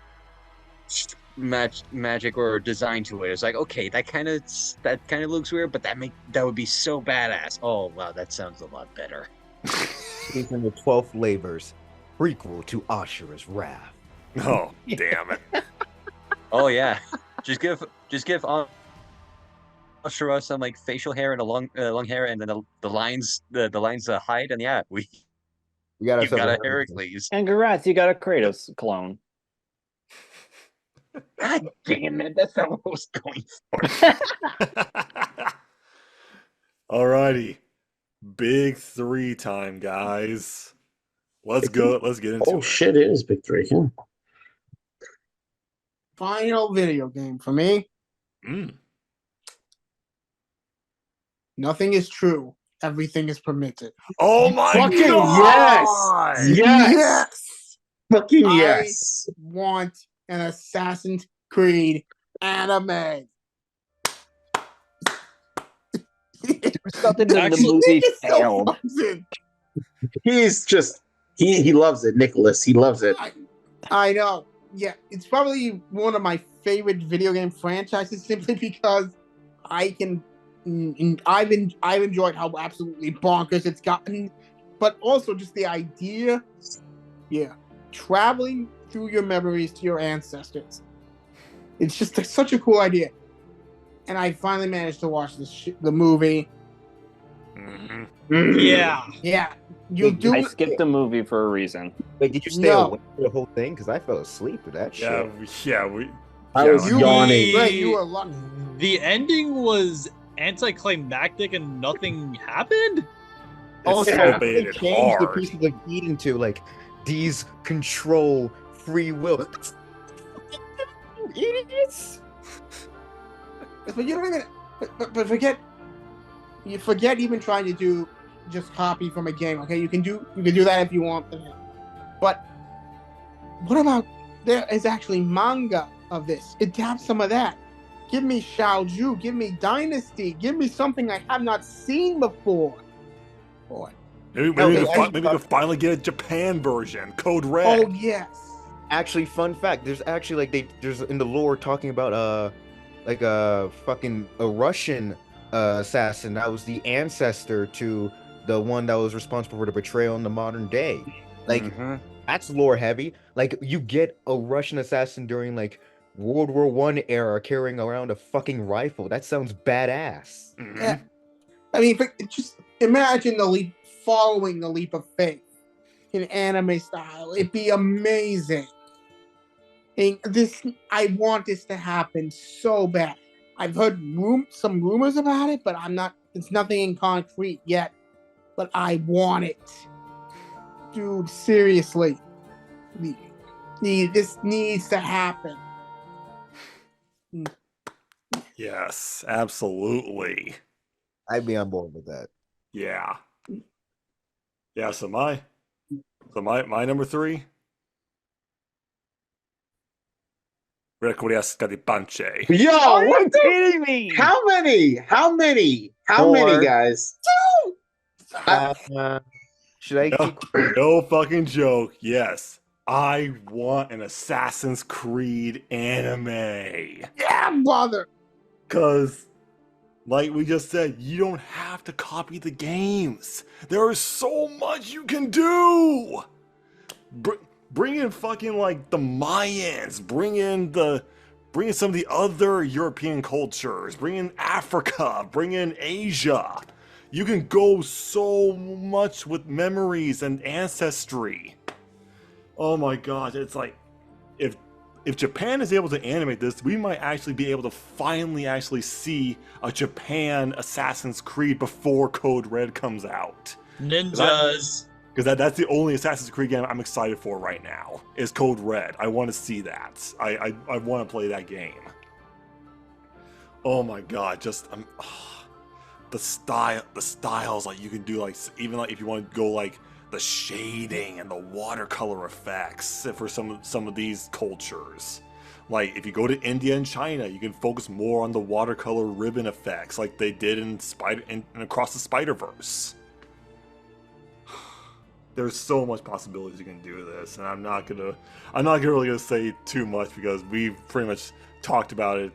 magic or design to it. It's like okay, that kind of looks weird, but that would be so badass. Oh wow, that sounds a lot better. Season the 12th Labors, prequel to Ashura's Wrath. Oh, damn it. Oh yeah, just give Ashura some like facial hair and a long hair, and then the lines hide, and yeah, We got you ourselves got a a Heracles. Heracles. And congrats, you got a Kratos clone. God damn it, that's not what I was going for. Alrighty. Big 3 time, guys. Let's go. Let's get into Oh it. shit! It is Big Three. Yeah. Final video game for me. Mm. Nothing is true. Everything is permitted. Oh my Fucking god! yes! Yes! Yes! Fucking I- yes! Want an Assassin's Creed anime. Something that the Actually- movie Nick is so failed. frozen. He's just he loves it, Nicholas. He loves it. I know. Yeah, it's probably one of my favorite video game franchises simply because I can. I've enjoyed how absolutely bonkers it's gotten, but also just the idea. Yeah, traveling through your memories to your ancestors. It's just such a cool idea, and I finally managed to watch the movie. Mhm. Yeah. Yeah, you do. I skipped the movie for a reason. Wait, did you stay No. awake for the whole thing? Because I fell asleep with that Yeah, shit. we. I yeah, was like- yawning. Ray, you were lucky. The ending was anticlimactic and nothing happened. It's Also, Yeah. they elevated changed the hard. pieces of feed into like these control free will. Idiots! But you don't even. But forget. You forget even trying to do just copy from a game. Okay, you can do that if you want. But what about there is actually manga of this? Adapt some of that. Give me Shaoju. Give me Dynasty. Give me something I have not seen before. Boy. Maybe, No, maybe, they we can actually maybe we can finally get a Japan version, Code Red. Oh yes. Actually, fun fact: there's actually like there's in the lore talking about like a fucking a Russian assassin that was the ancestor to the one that was responsible for the betrayal in the modern day. Like Mhm. that's lore heavy. Like you get a Russian assassin during like World War One era carrying around a fucking rifle. That sounds badass. Mhm. Yeah. I mean, just imagine following the leap of faith in anime style. It'd be amazing. And I want this to happen so bad. I've heard some rumors about it, but it's nothing in concrete yet. But I want it. Dude, seriously. This needs to happen. Yes, absolutely. I'd be on board with that. Yeah. Yeah, so my number 3. Requiesca di Panche. Yo, Are you what the? kidding me? How many? How many? How Four. many guys? Should I No, keep? no fucking joke. Yes. I want an Assassin's Creed anime. Yeah, brother. Because, like we just said, you don't have to copy the games. There is so much you can do. Bring in fucking like the Mayans. Bring in some of the other European cultures. Bring in Africa. Bring in Asia. You can go so much with memories and ancestry. Oh my god, it's like if Japan is able to animate this, we might actually be able to finally actually see a Japan Assassin's Creed before Code Red comes out. Ninjas. Because that's the only Assassin's Creed game I'm excited for right now, is Code Red. I want to see that. I want to play that game. Oh my god, just the styles, like you can do, like even like if you want to go like the shading and the watercolor effects for some of these cultures. Like if you go to India and China, you can focus more on the watercolor ribbon effects, like they did in Across the Spider-Verse. There's so much possibilities you can do this, and I'm not really gonna say too much because we've pretty much talked about it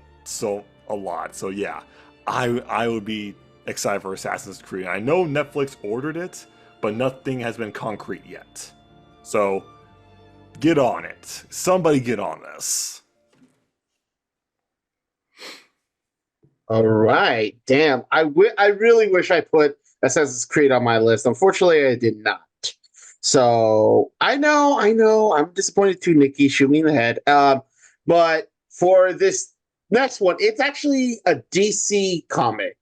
a lot. So yeah, I would be excited for Assassin's Creed. I know Netflix ordered it, but nothing has been concrete yet. So get on it. Somebody get on this. All right. Damn. I really wish I put Assassin's Creed on my list. Unfortunately, I did not. So I know. I'm disappointed too, Nikki. Shoot me in the head. But for this next one, it's actually a DC comic.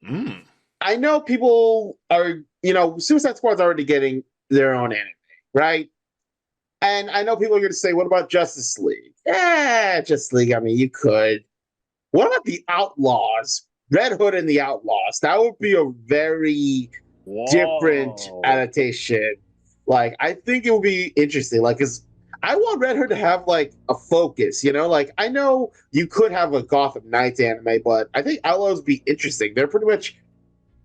Mm. I know people are, Suicide Squad's already getting their own anime, right? And I know people are going to say, what about Justice League? Justice League, I mean, you could. What about the Outlaws? Red Hood and the Outlaws. That would be a very different adaptation. Like, I think it would be interesting. Like, cause I want Red Hood to have like a focus, Like, I know you could have a Gotham Knights anime, but I think Outlaws would be interesting. They're pretty much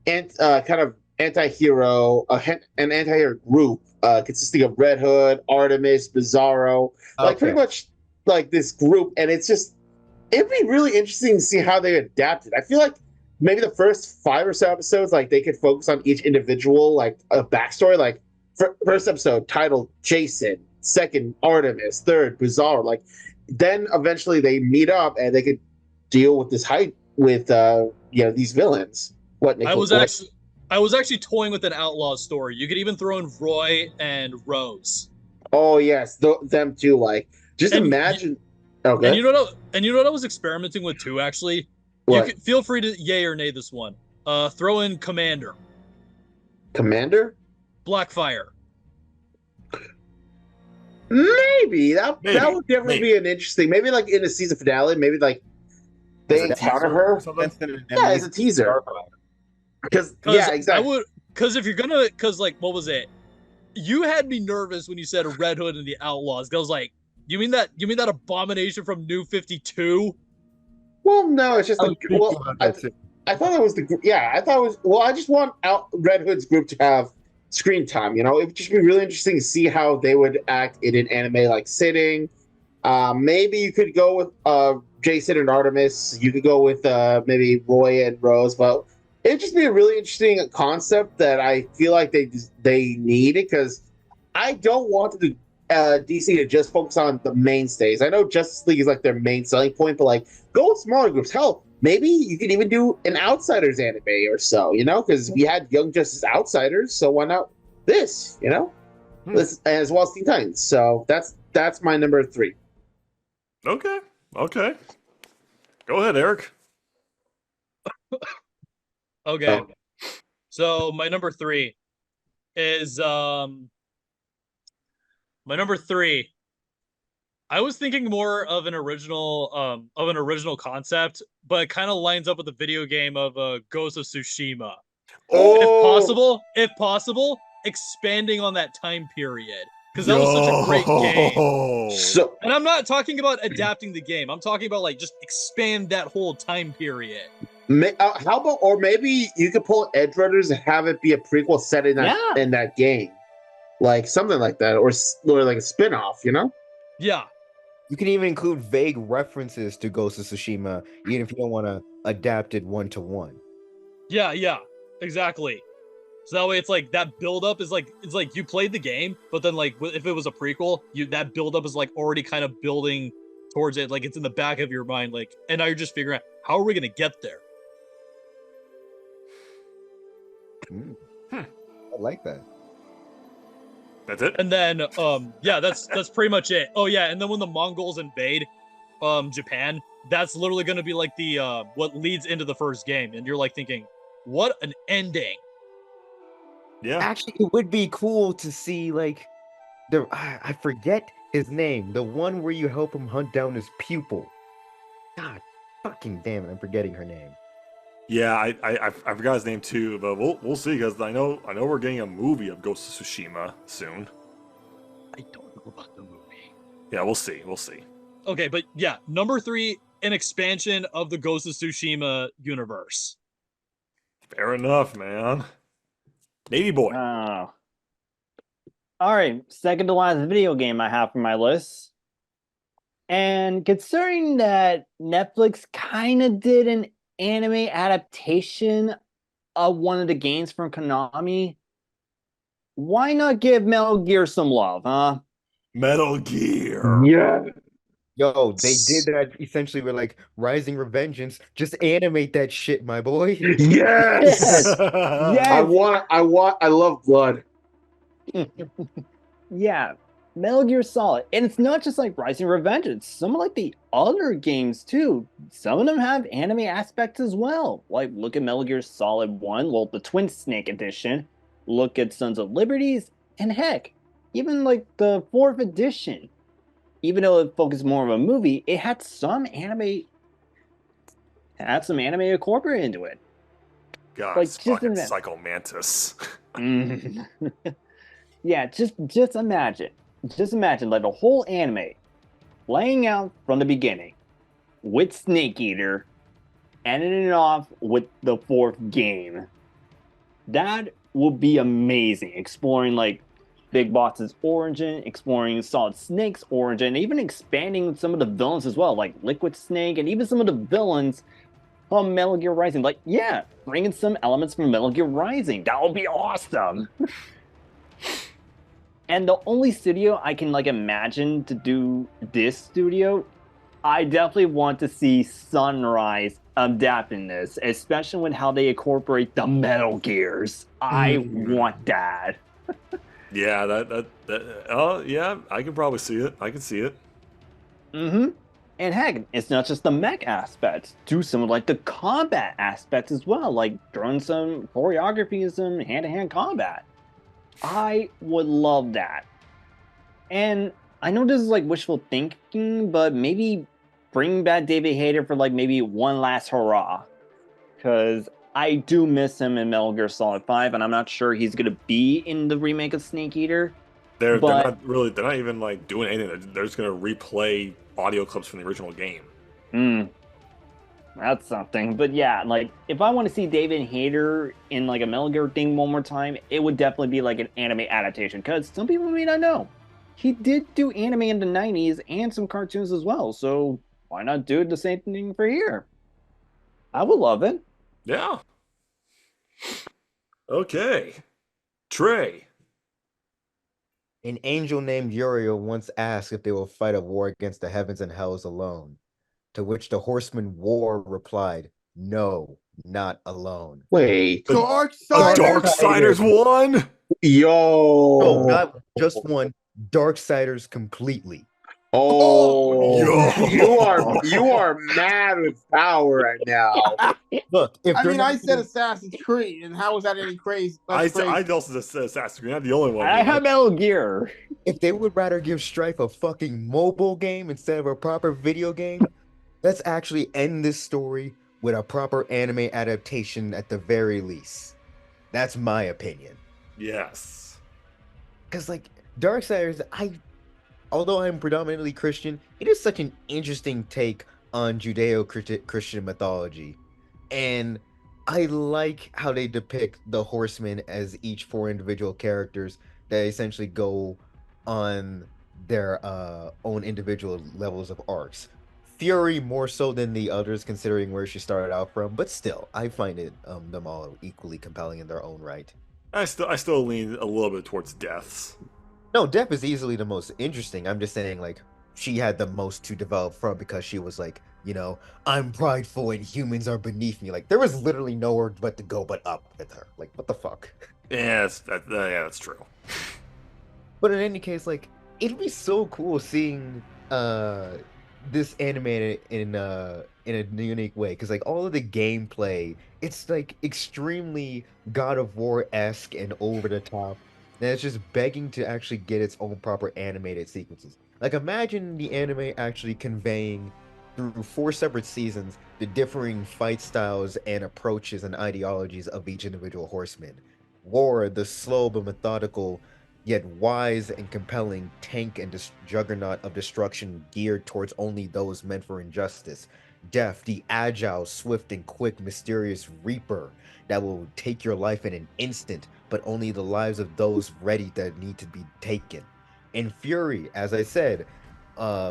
kind of anti-hero, an anti-hero group consisting of Red Hood, Artemis, Bizarro, like pretty much like this group, and it'd be really interesting to see how they adapt it. I feel like maybe the first 5 or so episodes, like they could focus on each individual, like a backstory. Like first episode titled Jason, second Artemis, third Bizarro. Like then eventually they meet up and they could deal with this hype with these villains. What Nick, I was actually toying with an Outlaw story. You could even throw in Roy and Rose. Oh yes, them too. Like just imagine. Okay. And you know what I was experimenting with too. Actually, what? You could feel free to yay or nay this one. Throw in Commander. Commander. Blackfire. Maybe that would definitely be an interesting. Maybe like in a season finale. Maybe like they encounter her. Yeah, as a teaser. Because exactly. I would, because if you're gonna, like, what was it? You had me nervous when you said Red Hood and the Outlaws. I was like, you mean that abomination from New 52? Well, no, it's just I thought it was I thought it was. Well, I just want Red Hood's group to have screen time. It would just be really interesting to see how they would act in an anime like Sitting. Maybe you could go with Jason and Artemis. You could go with maybe Roy and Rose, but it'd just be a really interesting concept that I feel like they need it, because I don't want DC to just focus on the mainstays. I know Justice League is like their main selling point, but like go with smaller groups. Hell, maybe you could even do an Outsiders anime or so, because we had Young Justice Outsiders, so why not this, this, as well as Teen Titans. So that's my number 3. Okay. Go ahead, Eric. Okay. So my number 3 is I was thinking more of an original concept, but it kind of lines up with the video game of Ghost of Tsushima. Oh, If possible, expanding on that time period, because that was such a great game. So, and I'm not talking about adapting the game. I'm talking about like just expand that whole time period. how about, or maybe you could pull Edge Runners and have it be a prequel set in that game, like something like that, or like a spin-off, Yeah. You can even include vague references to Ghost of Tsushima, even if you don't want to adapt it 1-to-1. Yeah, exactly. So that way, it's like that build-up is like, it's like you played the game, but then like if it was a prequel, that build-up is like already kind of building towards it, like it's in the back of your mind, like, and now you're just figuring out how are we gonna get there. I like that. That's it. And then that's pretty much it. Oh yeah, and then when the Mongols invade Japan, that's literally going to be like the what leads into the first game, and you're like thinking, what an ending. Yeah. Actually, it would be cool to see like I forget his name, the one where you help him hunt down his pupil. God, fucking damn it, I'm forgetting her name. Yeah, I forgot his name too, but we'll see because I know we're getting a movie of Ghost of Tsushima soon. I don't know about the movie. Yeah, we'll see. We'll see. Okay, but yeah, number 3, an expansion of the Ghost of Tsushima universe. Fair enough, man. Navy boy. Oh. All right, second to last video game I have for my list. And considering that Netflix kind of did an anime adaptation of one of the games from Konami, why not give Metal Gear some love, huh? Metal Gear. Yeah. Yo, they did that essentially with like Rising Revengeance. Just animate that shit, my boy. Yes. Yes! I love blood. Yeah, Metal Gear Solid. And it's not just like Rising Revenge, it's some of like the other games too. Some of them have anime aspects as well. Like look at Metal Gear Solid 1, well, the Twin Snake edition. Look at Sons of Liberties, and heck, even like the 4th edition. Even though it focused more of a movie, it had some anime incorporated into it. God, Like it's just fucking imagine. Psycho Mantis. Yeah, just imagine. Just imagine like the whole anime laying out from the beginning with Snake Eater, ending it off with the 4th game. That would be amazing. Exploring like Big Boss's origin, exploring Solid Snake's origin, even expanding some of the villains as well, like Liquid Snake, and even some of the villains from Metal Gear Rising. Like, yeah, bringing some elements from Metal Gear Rising. That would be awesome. And the only studio I can like imagine to do this studio, I definitely want to see Sunrise adapting this, especially with how they incorporate the Metal Gears. I want that. Yeah, oh yeah, I can probably see it. I can see it. Mm-hmm. And heck, it's not just the mech aspects. Do some of like the combat aspects as well, like throwing some choreography and some hand-to-hand combat. I would love that. And I know this is like wishful thinking, but maybe bring back David Hayter for like maybe one last hurrah. Because I do miss him in Metal Gear Solid 5, and I'm not sure he's going to be in the remake of Snake Eater. They're But they're not even like doing anything. They're just gonna replay audio clips from the original game. That's something. But yeah, like if I want to see David Hayter in like a Metal Gear thing one more time, it would definitely be like an anime adaptation. Because some people may not know, he did do anime in the 90s and some cartoons as well. So why not do the same thing for here? I would love it. Yeah. Okay. Trey. An angel named Uriel once asked if they will fight a war against the heavens and hells alone, to which the horseman War replied, "No, not alone." Wait. Dark A Side. Darksiders one? Yo. No, not just one. Darksiders completely. Oh, Yo. you are mad with power right now. Look, if I they're mean, not I said doing- Assassin's Creed, and how was that any crazy? I That's crazy. also said Assassin's Creed. I'm the only one. I here. have Metal Gear. if they would rather give Strife a fucking mobile game instead of a proper video game, let's actually end this story with a proper anime adaptation at the very least. That's my opinion. Yes. Because like Darksiders, although I'm predominantly Christian, it is such an interesting take on Judeo-Christian mythology. And I like how they depict the horsemen as each 4 individual characters that essentially go on their own individual levels of arcs. Fury more so than the others, considering where she started out from, but still, I find it them all equally compelling in their own right. I still lean a little bit towards deaths. No, Death is easily the most interesting. I'm just saying, like, she had the most to develop from because she was like, I'm prideful and humans are beneath me. Like, there was literally nowhere but to go but up with her. Like, what the fuck? Yeah, that's true. But in any case, like, it'd be so cool seeing this animated in a unique way because like all of the gameplay, it's like extremely God of War-esque and over the top. And it's just begging to actually get its own proper animated sequences. Like imagine the anime actually conveying through four separate seasons the differing fight styles and approaches and ideologies of each individual horseman. War, the slow but methodical yet wise and compelling tank and juggernaut of destruction geared towards only those meant for injustice. Death, the agile, swift, and quick, mysterious reaper that will take your life in an instant, but only the lives of those ready that need to be taken. And Fury, as I said,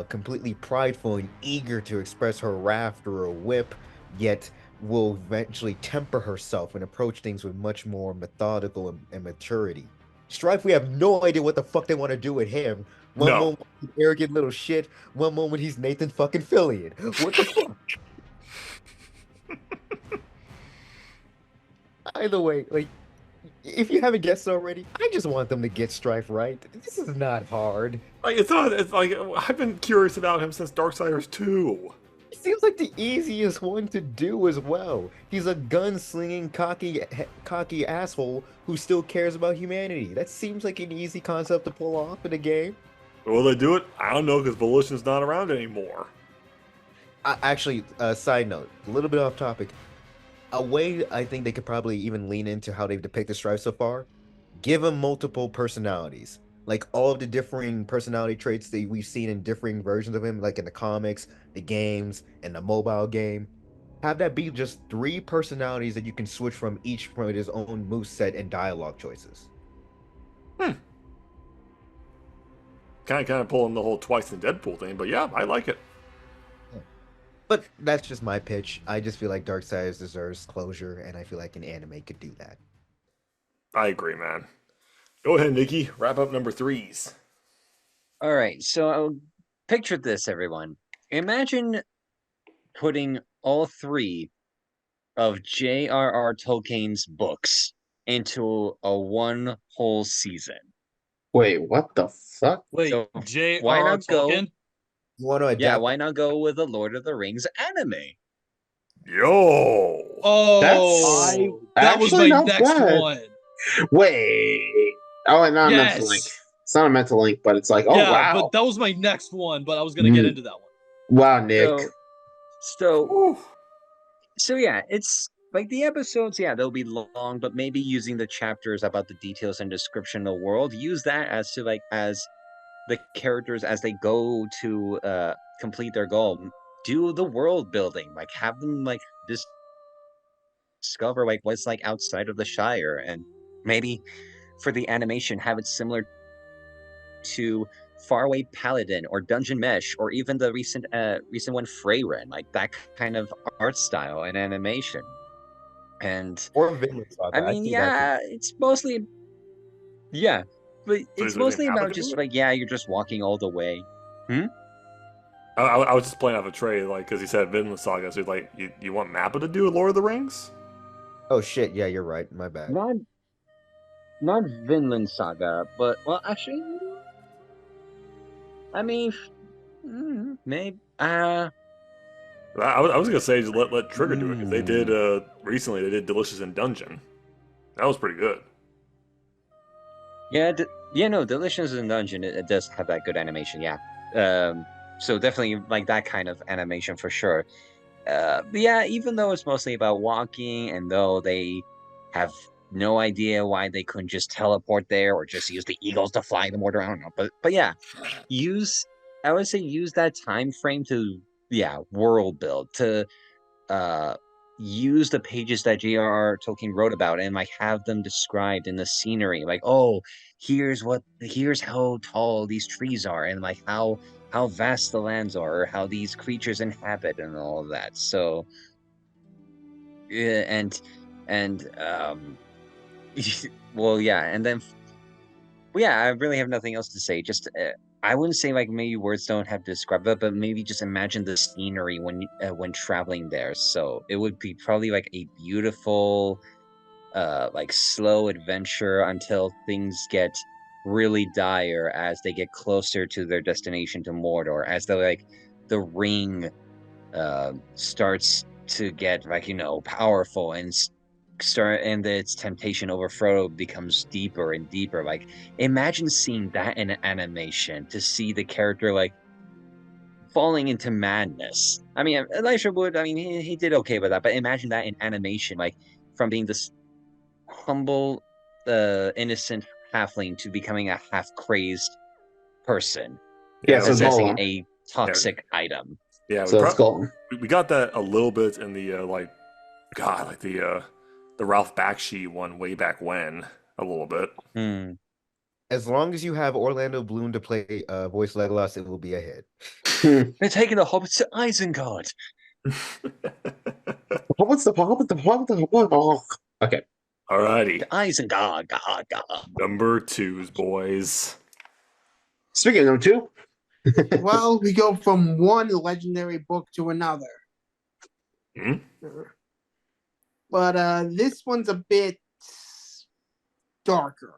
completely prideful and eager to express her wrath through a whip, yet will eventually temper herself and approach things with much more methodical and maturity. Strife, we have no idea what the fuck they want to do with him. One No. moment he's arrogant little shit. One moment he's Nathan fucking Fillion. What the fuck? Either way, like, if you haven't guessed already, I just want them to get Strife right. This is not hard. Like it's not. It's like I've been curious about him since Darksiders 2. It seems like the easiest one to do as well. He's a gun-slinging, cocky asshole who still cares about humanity. That seems like an easy concept to pull off in a game. Will they do it? I don't know because Volition's not around anymore. Actually, side note, a little bit off topic. A way I think they could probably even lean into how they've depicted Strife so far, give him multiple personalities. Like all of the differing personality traits that we've seen in differing versions of him, like in the comics, the games, and the mobile game. Have that be just three personalities that you can switch from each from his own moveset and dialogue choices. Kind of pulling the whole twice in Deadpool thing, but yeah, I like it. But that's just my pitch. I just feel like Darksiders deserves closure, and I feel like an anime could do that. I agree, man. Go ahead, Nikki. Wrap up number threes. All right, so picture this, everyone. Imagine putting all three of J.R.R. Tolkien's books into a one whole season. Wait, what the fuck? Wait, So, why J.R.R. not go- Tolkien? You want to adapt? Yeah, why not go with the Lord of the Rings anime? Yo. Oh, That's that was actually my not next bad. one. Wait. Oh, not a mental link. Yes. It's not a mental link, but it's like, oh Yeah, wow. but that was my next one, but I was gonna get into that one. Wow, Nick. So yeah, it's like the episodes, yeah, they'll be long, but maybe using the chapters about the details and description of the world, use that as to like as the characters as they go to complete their goal, do the world building, like have them like discover like what's like outside of the Shire, and maybe for the animation have it similar to Faraway Paladin or Dungeon Mesh or even the recent one Freyren, like that kind of art style and animation. And Or Vinland Saga. I mean, see that yeah, it's mostly but it's is it mostly Mappa about to just do it? like you're just walking all the way. I was just playing off a trade, like, because he said Vinland Saga, so he's like, you want Mappa to do Lord of the Rings? Oh shit, yeah, you're right. My bad. Not Vinland Saga, but well, actually, I mean, maybe. I was gonna say just let Trigger do it because they did recently. They did Delicious in Dungeon. That was pretty good. Yeah, no, Delicious in Dungeon, it does have that good animation, yeah. So definitely like that kind of animation for sure. But yeah, even though it's mostly about walking, and though they have no idea why they couldn't just teleport there or just use the eagles to fly them or I don't know. But yeah, I would say use that time frame to world build, to use the pages that J.R.R. Tolkien wrote about and like have them described in the scenery, like, oh, here's how tall these trees are, and like how vast the lands are, or how these creatures inhabit, and all of that. So yeah, and well, yeah, and then yeah, I really have nothing else to say. Just I wouldn't say like maybe words don't have to describe it, but maybe just imagine the scenery when traveling there. So it would be probably like a beautiful, like slow adventure until things get really dire as they get closer to their destination to Mordor. As they like the ring starts to get like powerful and its temptation over Frodo becomes deeper and deeper. Like imagine seeing that in an animation, to see the character like falling into madness. I mean, Elisha Wood, I mean, he did okay with that, but imagine that in animation, like from being this humble, innocent halfling to becoming a half crazed person Yeah, so possessing Gollum. a toxic item. Yeah, So it's Gollum. we got that a little bit in the the Ralph Bakshi one way back when, a little bit. Hmm. As long as you have Orlando Bloom to play voice Legolas, it will be a hit. They're taking the hobbits to Isengard. Okay. Alrighty, To Isengard. God, God. number 2s, boys. Speaking of number 2, Well, we go from one legendary book to another. Hmm? But this one's a bit darker.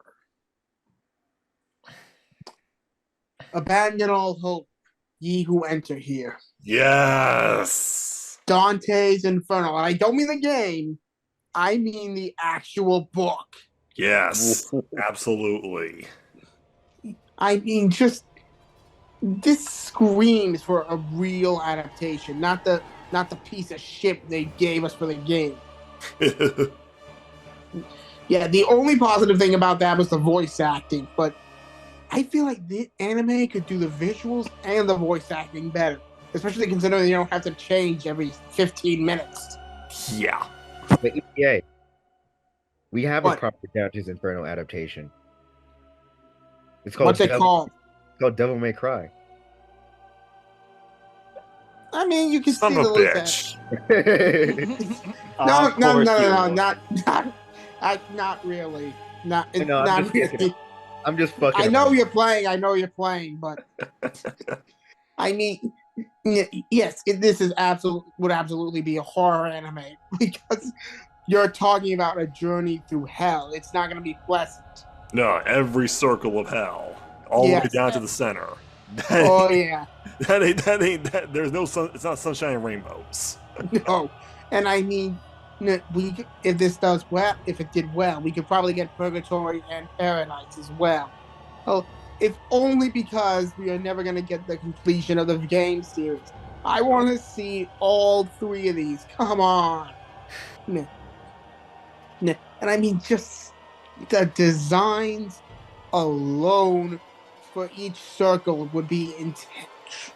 Abandon all hope, ye who enter here. Yes. Dante's Inferno. And I don't mean the game, I mean the actual book. Yes. Absolutely. I mean, just this screams for a real adaptation, not the piece of shit they gave us for the game. Yeah, the only positive thing about that was the voice acting, but I feel like the anime could do the visuals and the voice acting better, especially considering you don't have to change every 15 minutes. Yeah. The EPA. We have What? a proper Dante's Inferno adaptation. It's called What's it called? It's called Devil May Cry. I mean, you can Son see of the a loose bitch. Not really. Not No, I'm not just really. fucking- I'm just fucking. I know around. you're playing, but I mean, yes, this is would absolutely be a horror anime because you're talking about a journey through hell. It's not going to be pleasant. No, every circle of hell, all the way Yes. down to the center. Oh yeah, That there's no sun. It's not sunshine and rainbows. no, and I mean, if this does well, if it did well, we could probably get Purgatory and Paradise as well. Oh, if only because we are never going to get the completion of the game series. I want to see all three of these. Come on. Nah. And I mean, just the designs alone for each circle would be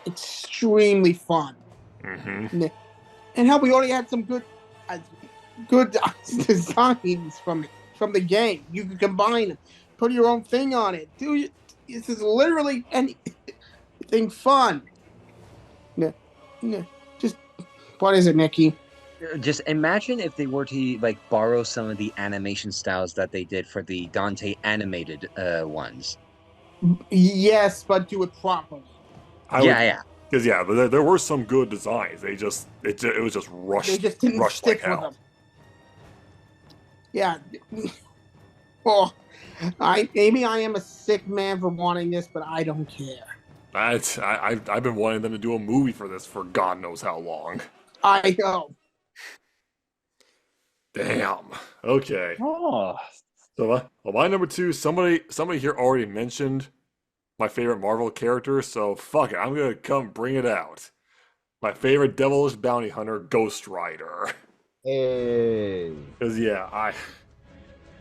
extremely fun. Mm-hmm. And hell, we already had some good designs from the game. You can combine them, put your own thing on it. Dude, this is literally anything fun. Just what is it, Nikki? Just imagine if they were to like borrow some of the animation styles that they did for the Dante animated ones. Yes, but do it properly. Yeah. Because but there were some good designs. It was just rushed. They just didn't rushed stick like with hell. them. Yeah. Well, maybe I am a sick man for wanting this, but I don't care. I've been wanting them to do a movie for this for God knows how long. I know. Damn. Okay. Oh, So my number 2. Somebody here already mentioned my favorite Marvel character. So fuck it. I'm gonna come bring it out. My favorite devilish bounty hunter, Ghost Rider. Hey. Because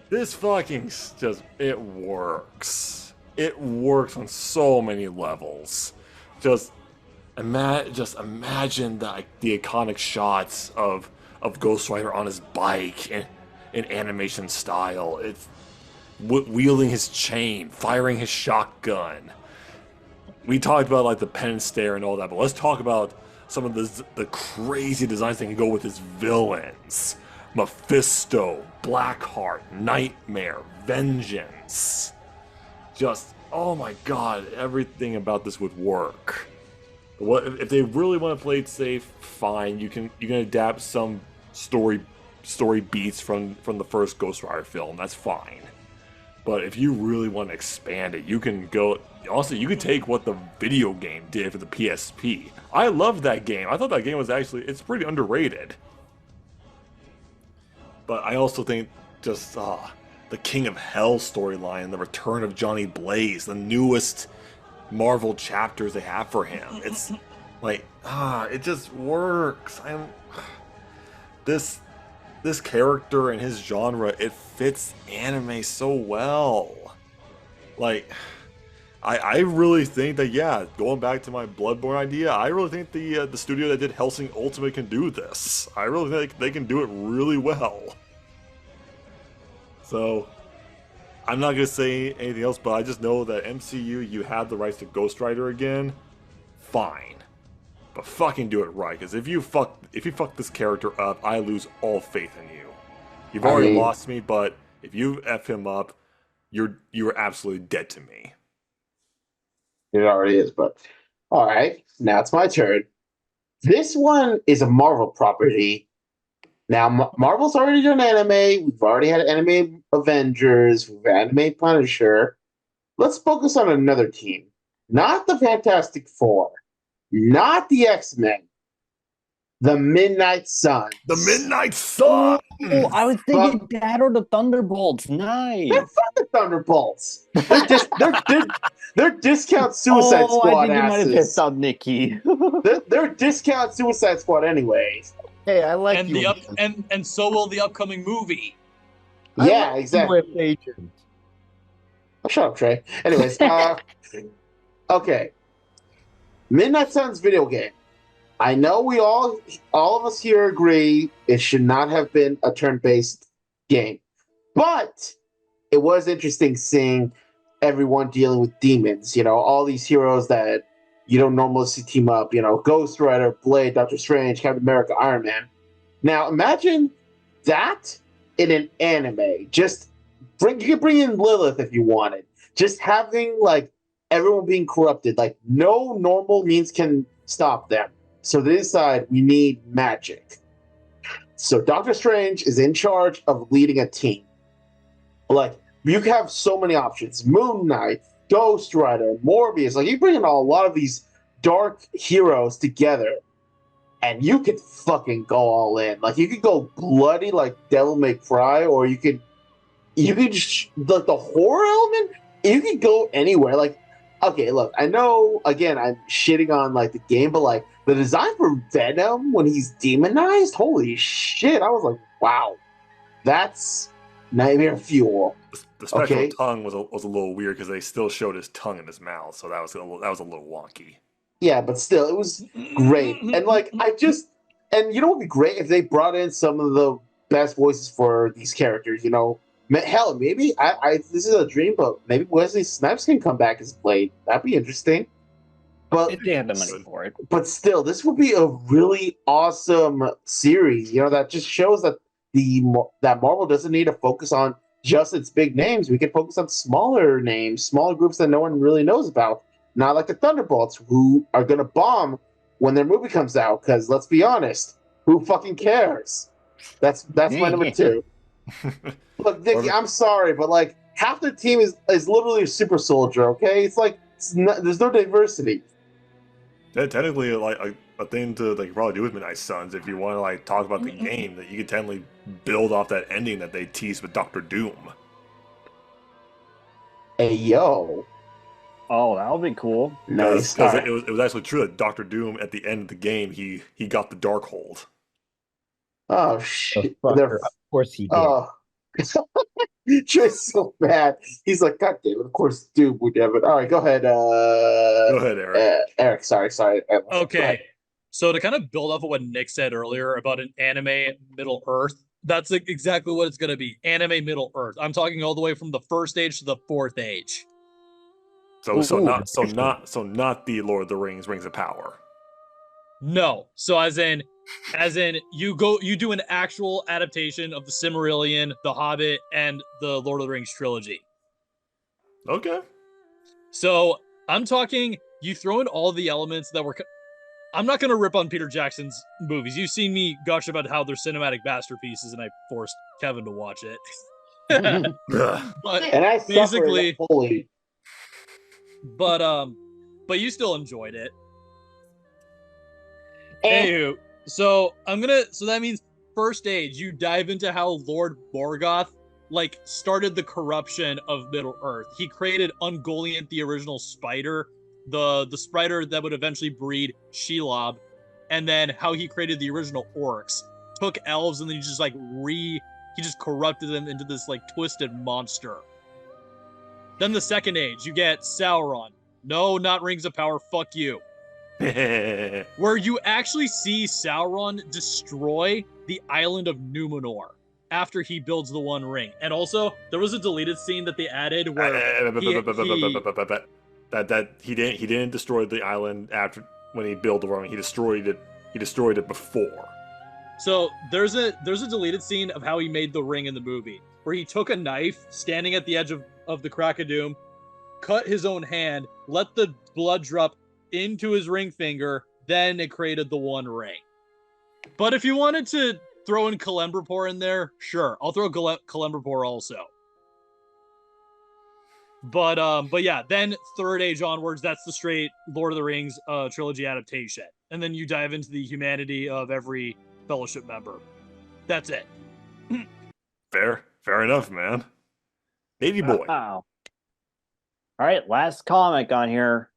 this fucking it works. It works on so many levels. Just imagine the iconic shots of Ghost Rider on his bike in animation style. It's wielding his chain, firing his shotgun. We talked about like the pen and stare and all that, but let's talk about some of the crazy designs that can go with his villains. Mephisto, Blackheart, Nightmare, Vengeance. Just, oh my god, everything about this would work. If they really want to play it safe, fine. You can adapt some story beats from the first Ghost Rider film. That's fine. But if you really want to expand it, you can go Also, you could take what the video game did for the PSP. I loved that game. I thought that game was actually, it's pretty underrated. But I also think just the King of Hell storyline, the return of Johnny Blaze, the newest Marvel chapters they have for him. It's like, it just works. This character and his genre, it fits anime so well. Like, I really think that, yeah, going back to my Bloodborne idea, I really think the studio that did Hellsing Ultimate can do this. I really think they can do it really well. So, I'm not gonna say anything else, but I just know that MCU, you have the rights to Ghost Rider again. Fine, but fucking do it right, because if you fuck this character up, I lose all faith in you. You've already lost me, but if you f him up, you are absolutely dead to me. It already is, but all right. Now it's my turn. This one is a Marvel property. Now, Marvel's already done anime. We've already had anime Avengers. We've had anime Punisher. Let's focus on another team. Not the Fantastic Four. Not the X-Men. The Midnight Suns. The Midnight Sun! Oh, I was thinking that or the Thunderbolts. Nice. They're fucking Thunderbolts. They're discount Suicide Squad I think asses. you might have pissed off Nikki. They're discount Suicide Squad anyways. Hey, I like And you. and so will the upcoming movie. Yeah, exactly. Agent. Oh, shut up, Trey. Anyways, okay. Midnight Suns video game. I know we all of us here agree it should not have been a turn-based game, but it was interesting seeing everyone dealing with demons. You know, all these heroes that you don't normally see team up. You know, Ghost Rider, Blade, Doctor Strange, Captain America, Iron Man. Now imagine that in an anime. Just you could bring in Lilith if you wanted. Just having like everyone being corrupted, like no normal means can stop them. So they decide we need magic. So Doctor Strange is in charge of leading a team. Like, you have so many options. Moon Knight, Ghost Rider, Morbius. Like, you bring in a lot of these dark heroes together, and you could fucking go all in. Like, you could go bloody like Devil May Cry, or you could just, like, the horror element, you could go anywhere. Like, okay, look, I know, again, I'm shitting on, like, the game, but, like, the design for Venom when he's demonized, holy shit, I was like, wow, that's nightmare fuel. The special tongue was a little weird because they still showed his tongue in his mouth, so that was a little wonky. Yeah, but still, it was great. And, like, and you know what would be great if they brought in some of the best voices for these characters, you know? Hell, maybe, this is a dream, but maybe Wesley Snipes can come back as Blade. That'd be interesting. But If they had the money for it. But still, this would be a really awesome series. You know, that just shows that that Marvel doesn't need to focus on just its big names. We can focus on smaller names, smaller groups that no one really knows about. Not like the Thunderbolts, who are gonna bomb when their movie comes out. Because let's be honest, who fucking cares? That's my number 2. Look, Dickie, I'm sorry, but like half the team is literally a super soldier. Okay, it's like there's no diversity. Technically, like a thing to like probably do with Midnight Suns, if you want to like talk about the game, that you could technically build off that ending that they teased with Doctor Doom. Hey yo! Oh, that would be cool. Nice. Because it was actually true that Doctor Doom at the end of the game he got the Darkhold. Oh shit! Of course he did. Oh. Trey's so bad. He's like, God damn it, of course Doom would have it. All right, go ahead. Go ahead, Eric. Eric, sorry. Okay. So to kind of build off of what Nick said earlier about an anime Middle Earth, that's exactly what it's going to be. Anime Middle Earth. I'm talking all the way from the first age to the fourth age. So not the Lord of the Rings, Rings of Power. No. So as in you do an actual adaptation of the Silmarillion, the Hobbit, and the Lord of the Rings trilogy. Okay. So I'm talking, you throw in all the elements that were. I'm not going to rip on Peter Jackson's movies. You've seen me gush about how they're cinematic masterpieces, and I forced Kevin to watch it. But and I basically, but you still enjoyed it. Eh. Anywho, so that means first age, you dive into how Lord Morgoth like started the corruption of Middle Earth. He created Ungoliant, the original spider, the spider that would eventually breed Shelob, and then how he created the original orcs, took elves, and then he just corrupted them into this like twisted monster. Then the second age, you get Sauron. No, not Rings of Power. Fuck you. Where you actually see Sauron destroy the island of Numenor after he builds the One Ring. And also, there was a deleted scene that they added where that he didn't destroy the island after when he built the One Ring. He destroyed it. He destroyed it before. So there's a deleted scene of how he made the ring in the movie, where he took a knife standing at the edge of the Crack-a-Doom, cut his own hand, let the blood drop into his ring finger, then it created the One Ring. But if you wanted to throw in Celebrimbor in there, sure, I'll throw Celebrimbor also. But yeah, then third age onwards, that's the straight Lord of the Rings trilogy adaptation, and then you dive into the humanity of every Fellowship member. That's it. Fair enough, man. Baby boy. Wow. All right, last comic on here.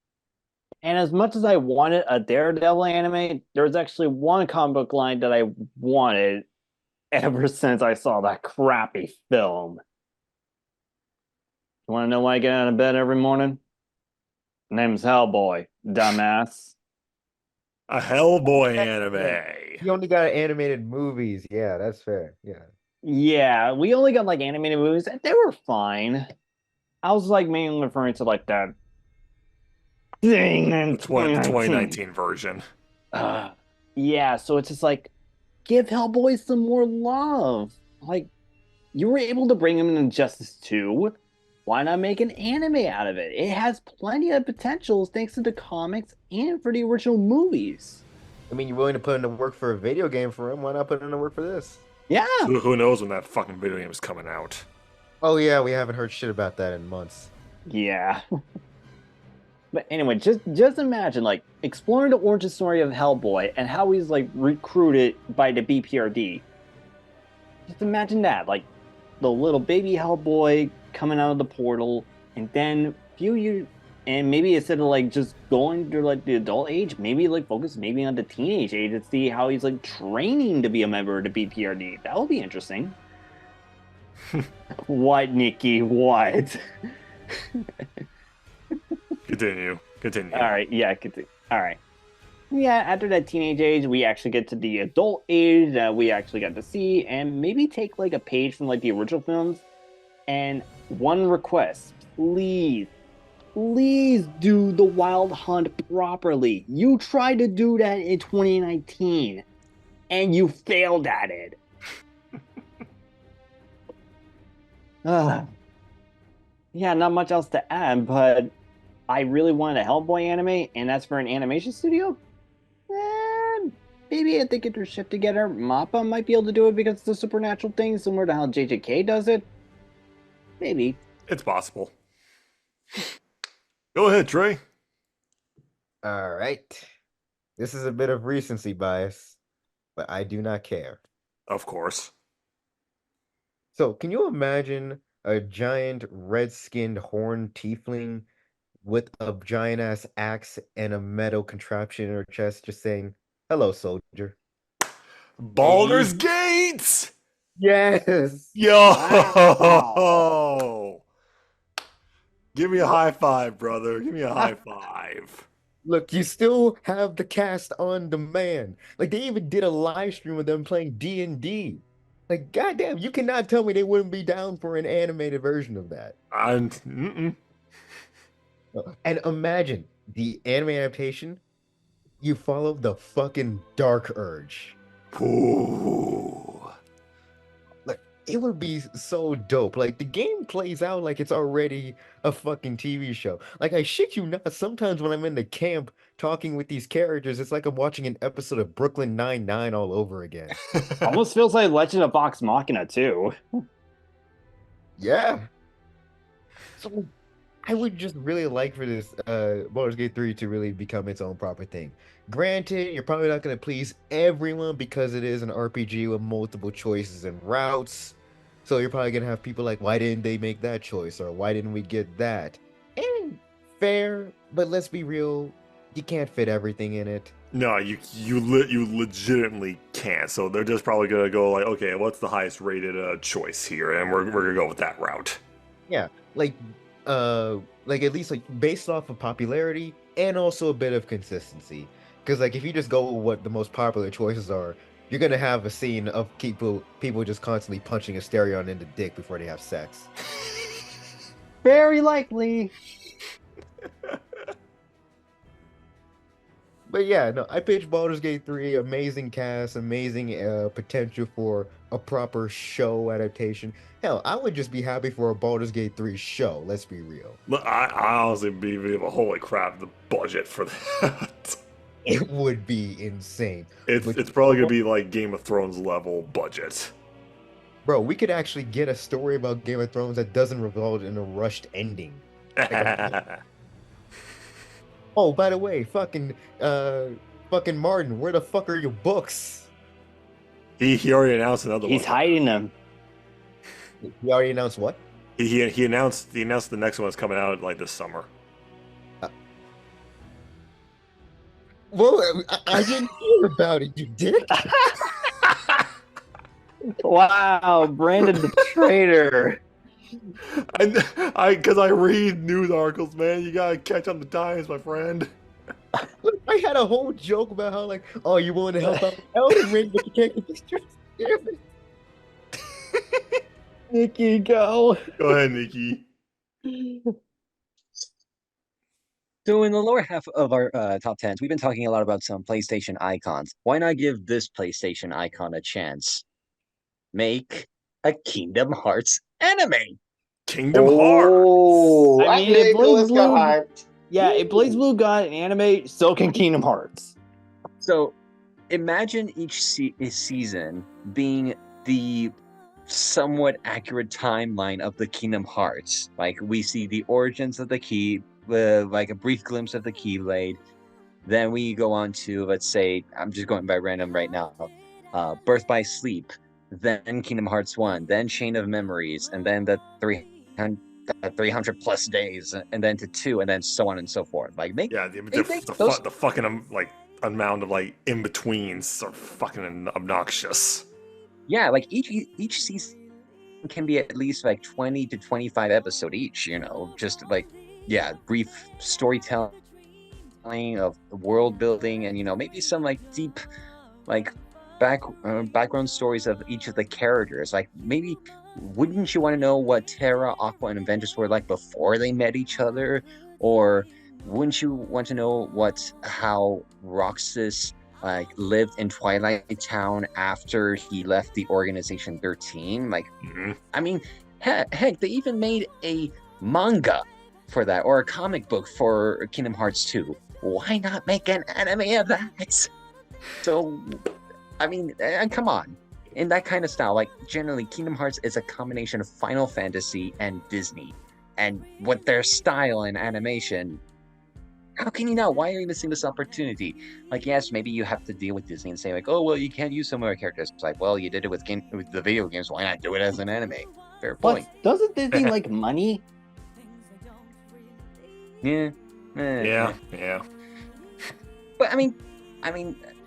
And as much as I wanted a Daredevil anime, there's actually one comic book line that I wanted ever since I saw that crappy film. You want to know why I get out of bed every morning? Name's Hellboy, dumbass. A Hellboy anime. You only got animated movies. Yeah, that's fair. Yeah. Yeah, we only got like animated movies, and they were fine. I was like mainly referring to like that thing in The 2019 version. Yeah, so it's just like, give Hellboy some more love. Like, you were able to bring him in Injustice 2. Why not make an anime out of it? It has plenty of potentials thanks to the comics and for the original movies. I mean, you're willing to put in the work for a video game for him. Why not put in the work for this? Yeah. Who knows when that fucking video game is coming out? Oh yeah, we haven't heard shit about that in months. Yeah. But anyway, just imagine like exploring the origin story of Hellboy and how he's like recruited by the BPRD. Just imagine that, like the little baby Hellboy coming out of the portal, and then few years, and maybe instead of like just going to like the adult age, maybe like focus maybe on the teenage age and see how he's like training to be a member of the BPRD. That would be interesting. What, Nikki? What? Continue. All right, yeah, continue. All right. Yeah, after that teenage age, we actually get to the adult age that we actually got to see, and maybe take like a page from like the original films. And one request, please do the Wild Hunt properly. You tried to do that in 2019, and you failed at it. Yeah, not much else to add, but I really wanted a Hellboy anime, and that's for an animation studio. Maybe if they get their shit together, Mappa might be able to do it because it's a supernatural thing, similar to how JJK does it. Maybe. It's possible. Go ahead, Trey. All right. This is a bit of recency bias, but I do not care. Of course. So, can you imagine a giant red-skinned horned tiefling with a giant-ass axe and a metal contraption in her chest just saying, "Hello, soldier"? Baldur's Gates! Yes! Yo! Wow. Give me a high five, brother. Give me a high five. Look, you still have the cast on demand. Like, they even did a live stream of them playing D&D. Like, goddamn, you cannot tell me they wouldn't be down for an animated version of that. And And imagine the anime adaptation, you follow the fucking Dark Urge. Ooh. Like, it would be so dope. Like, the game plays out like it's already a fucking TV show. Like, I shit you not, sometimes when I'm in the camp talking with these characters, it's like I'm watching an episode of Brooklyn Nine-Nine all over again. Almost feels like Legend of Vox Machina too. Yeah. So, I would just really like for this Baldur's Gate 3 to really become its own proper thing. Granted, you're probably not going to please everyone because it is an RPG with multiple choices and routes. So you're probably going to have people like, why didn't they make that choice? Or why didn't we get that? And fair, but let's be real, you can't fit everything in it. No, you legitimately can't. So they're just probably gonna go like, okay, what's the highest rated choice here, and we're gonna go with that route. Yeah, like like at least like based off of popularity and also a bit of consistency. Because like if you just go with what the most popular choices are, you're gonna have a scene of people just constantly punching Asterion in the dick before they have sex. Very likely. But yeah, no, I pitched Baldur's Gate 3, amazing cast, amazing potential for a proper show adaptation. Hell, I would just be happy for a Baldur's Gate 3 show, let's be real. Look, I honestly believe, holy crap, the budget for that. It would be insane. It's probably gonna be like Game of Thrones level budget. Bro, we could actually get a story about Game of Thrones that doesn't result in a rushed ending. Oh, by the way, fucking Martin, where the fuck are your books? he already announced another He's one. hiding them. He already announced what? He announced the next one's coming out like this summer. Well, I didn't hear about it, you dick. Wow, Brandon the traitor. Because I read news articles, man. You gotta catch up the times, my friend. I had a whole joke about how, like, oh, you want to help out with Elden Ring, but you can't get this trust. Damn it. Nikki, go. Go ahead, Nikki. So in the lower half of our top tens, we've been talking a lot about some PlayStation icons. Why not give this PlayStation icon a chance? Make a Kingdom Hearts anime. Kingdom Hearts. Oh, I mean, if Nicholas got Blue- hyped. Yeah, if Blaze Blue got an anime, so can Kingdom Hearts. So imagine each season being the somewhat accurate timeline of the Kingdom Hearts. Like we see the origins of the key, like a brief glimpse of the Keyblade. Then we go on to, let's say, I'm just going by random right now, Birth by Sleep, then Kingdom Hearts 1, then Chain of Memories, and then the 300 plus days, and then to 2, and then so on and so forth. Like Yeah, those- the fucking like amount of like in betweens are fucking obnoxious. yeah, like each season can be at least like 20 to 25 episode each, just like, yeah, brief storytelling of world building, and maybe some like deep like background stories of each of the characters. Like maybe wouldn't you want to know what Terra, Aqua, and Avengers were like before they met each other? Or wouldn't you want to know how Roxas like lived in Twilight Town after he left the Organization 13? Like, I mean, heck, they even made a manga for that, or a comic book for Kingdom Hearts 2. Why not make an anime of that? So, I mean, come on. In that kind of style, like generally Kingdom Hearts is a combination of Final Fantasy and Disney. And with their style and animation, how can you not? Why are you missing this opportunity? Like, yes, maybe you have to deal with Disney and say like, oh, well, you can't use some of our characters. It's like, well, you did it with the video games. Why not do it as an anime? Fair point. But doesn't Disney like money? Yeah. Yeah. But I mean,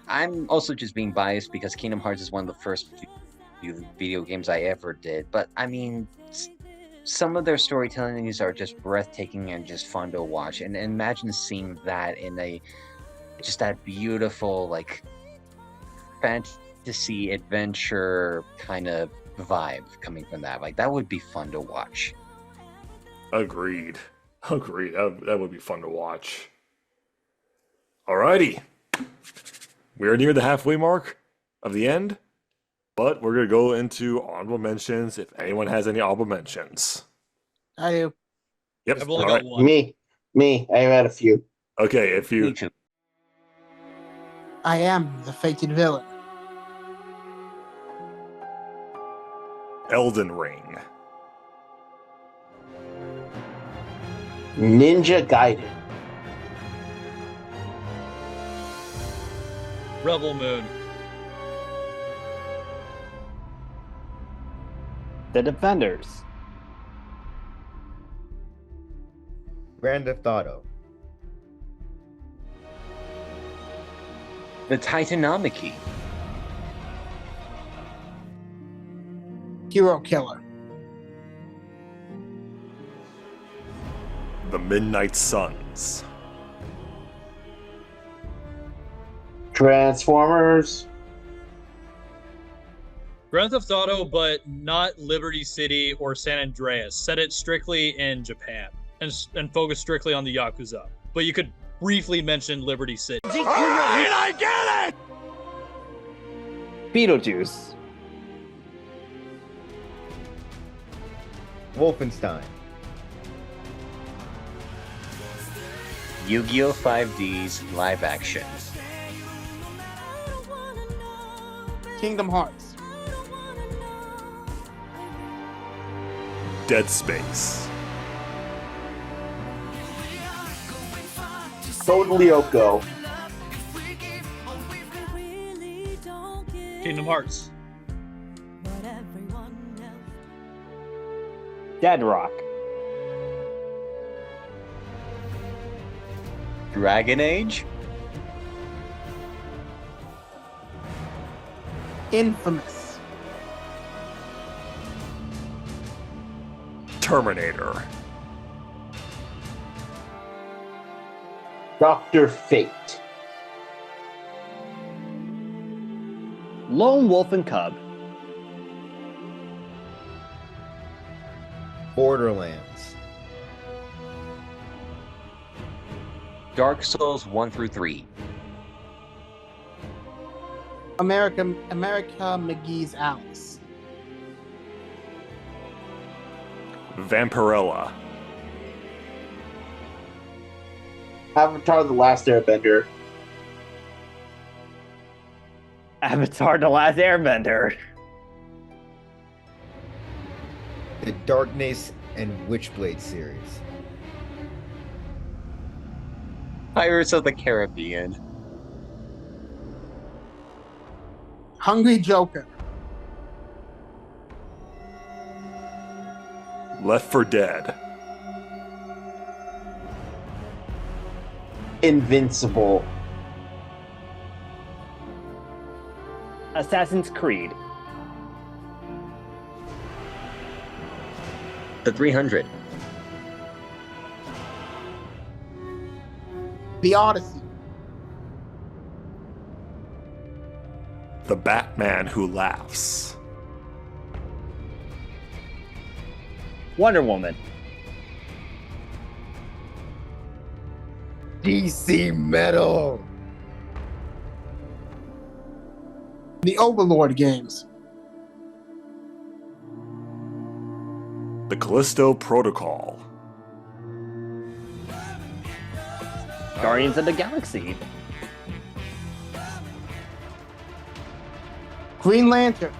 I'm also just being biased because Kingdom Hearts is one of the first few video games I ever did. But I mean, some of their storytellings are just breathtaking and just fun to watch. And imagine seeing that in that beautiful, like, fantasy adventure kind of vibe coming from that. Like, that would be fun to watch. Agreed. That would be fun to watch. Alrighty. We are near the halfway mark of the end, but we're going to go into honorable mentions if anyone has any honorable mentions. I do. Yep. I've only all got right. one. Me. I've had a few. Okay, if Me you... too. I am the fated villain. Elden Ring. Ninja Gaiden. Rebel Moon. The Defenders. Grand Theft Auto. The Titanomachy. Hero Killer. The Midnight Suns. Transformers. Grand Theft Auto, but not Liberty City or San Andreas. Set it strictly in Japan and focus strictly on the Yakuza. But you could briefly mention Liberty City. Alright, I get it! Beetlejuice. Wolfenstein. Yu-Gi-Oh! 5D's live action. Kingdom Hearts. Dead Space. Code Lyoko. Kingdom Hearts. Dead Rock. Dragon Age? Infamous. Terminator. Dr. Fate. Lone Wolf and Cub. Borderlands. Dark Souls 1 through 3. America McGee's Alice. Vampirella. Avatar: The Last Airbender. Avatar: The Last Airbender. The Darkness and Witchblade series. Pirates of the Caribbean. Hungry Joker. Left 4 Dead. Invincible. Assassin's Creed. The 300. The Odyssey. The Batman Who Laughs. Wonder Woman. DC Metal. The Overlord games. The Callisto Protocol. Guardians of the Galaxy. Green Lantern.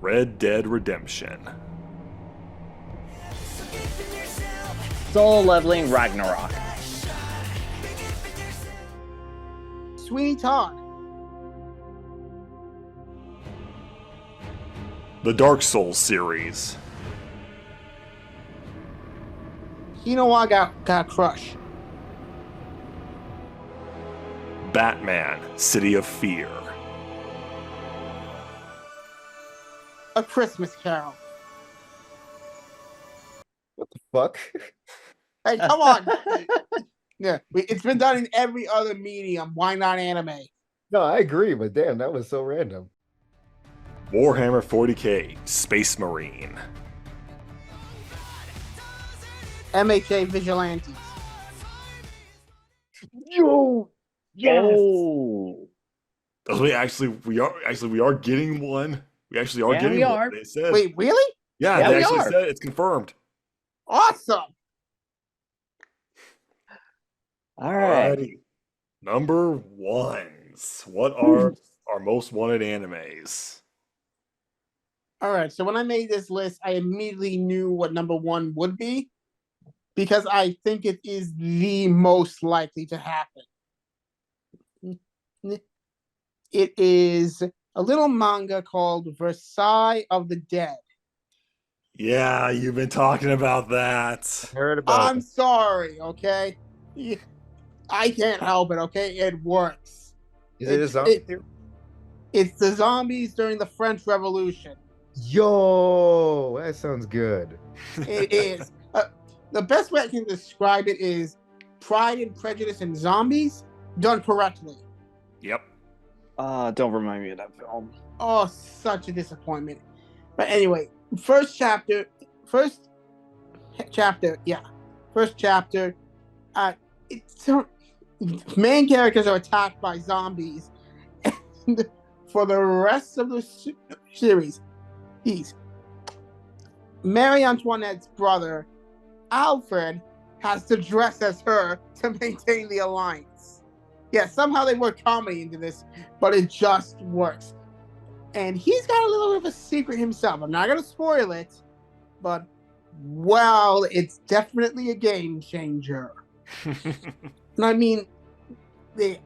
Red Dead Redemption. Soul Leveling Ragnarok. Sweeney Todd. The Dark Souls series. Kinowa got crushed. Batman City of Fear. A Christmas Carol. What the fuck? Hey, come on. Yeah, it's been done in every other medium. Why not anime? No, I agree, but damn, that was so random. Warhammer 40k Space Marine. MHA Vigilantes. Yo, yes. Oh. We are getting one. We actually are Yeah, getting we one. are. They said. Wait, really? Yeah, Yeah, they we actually are. said it's confirmed. Awesome. All right. Alrighty. Number ones. What are our most wanted animes? All right. So when I made this list, I immediately knew what number one would be because I think it is the most likely to happen. It is a little manga called Versailles of the Dead. Yeah, you've been talking about that. Heard about I'm sorry, okay? I can't help it, okay? It works. Is it a It, zombie it, series? it's the zombies during the French Revolution. Yo, that sounds good. It is. The best way I can describe it is Pride and Prejudice and Zombies done correctly. Yep. Don't remind me of that film. Oh, such a disappointment. But anyway, first chapter. Yeah. First chapter. It's main characters are attacked by zombies, and for the rest of the series, Marie Antoinette's brother, Alfred, has to dress as her to maintain the alliance. Yeah, somehow they work comedy into this, but it just works. And he's got a little bit of a secret himself. I'm not going to spoil it, but, well, it's definitely a game changer. And I mean, it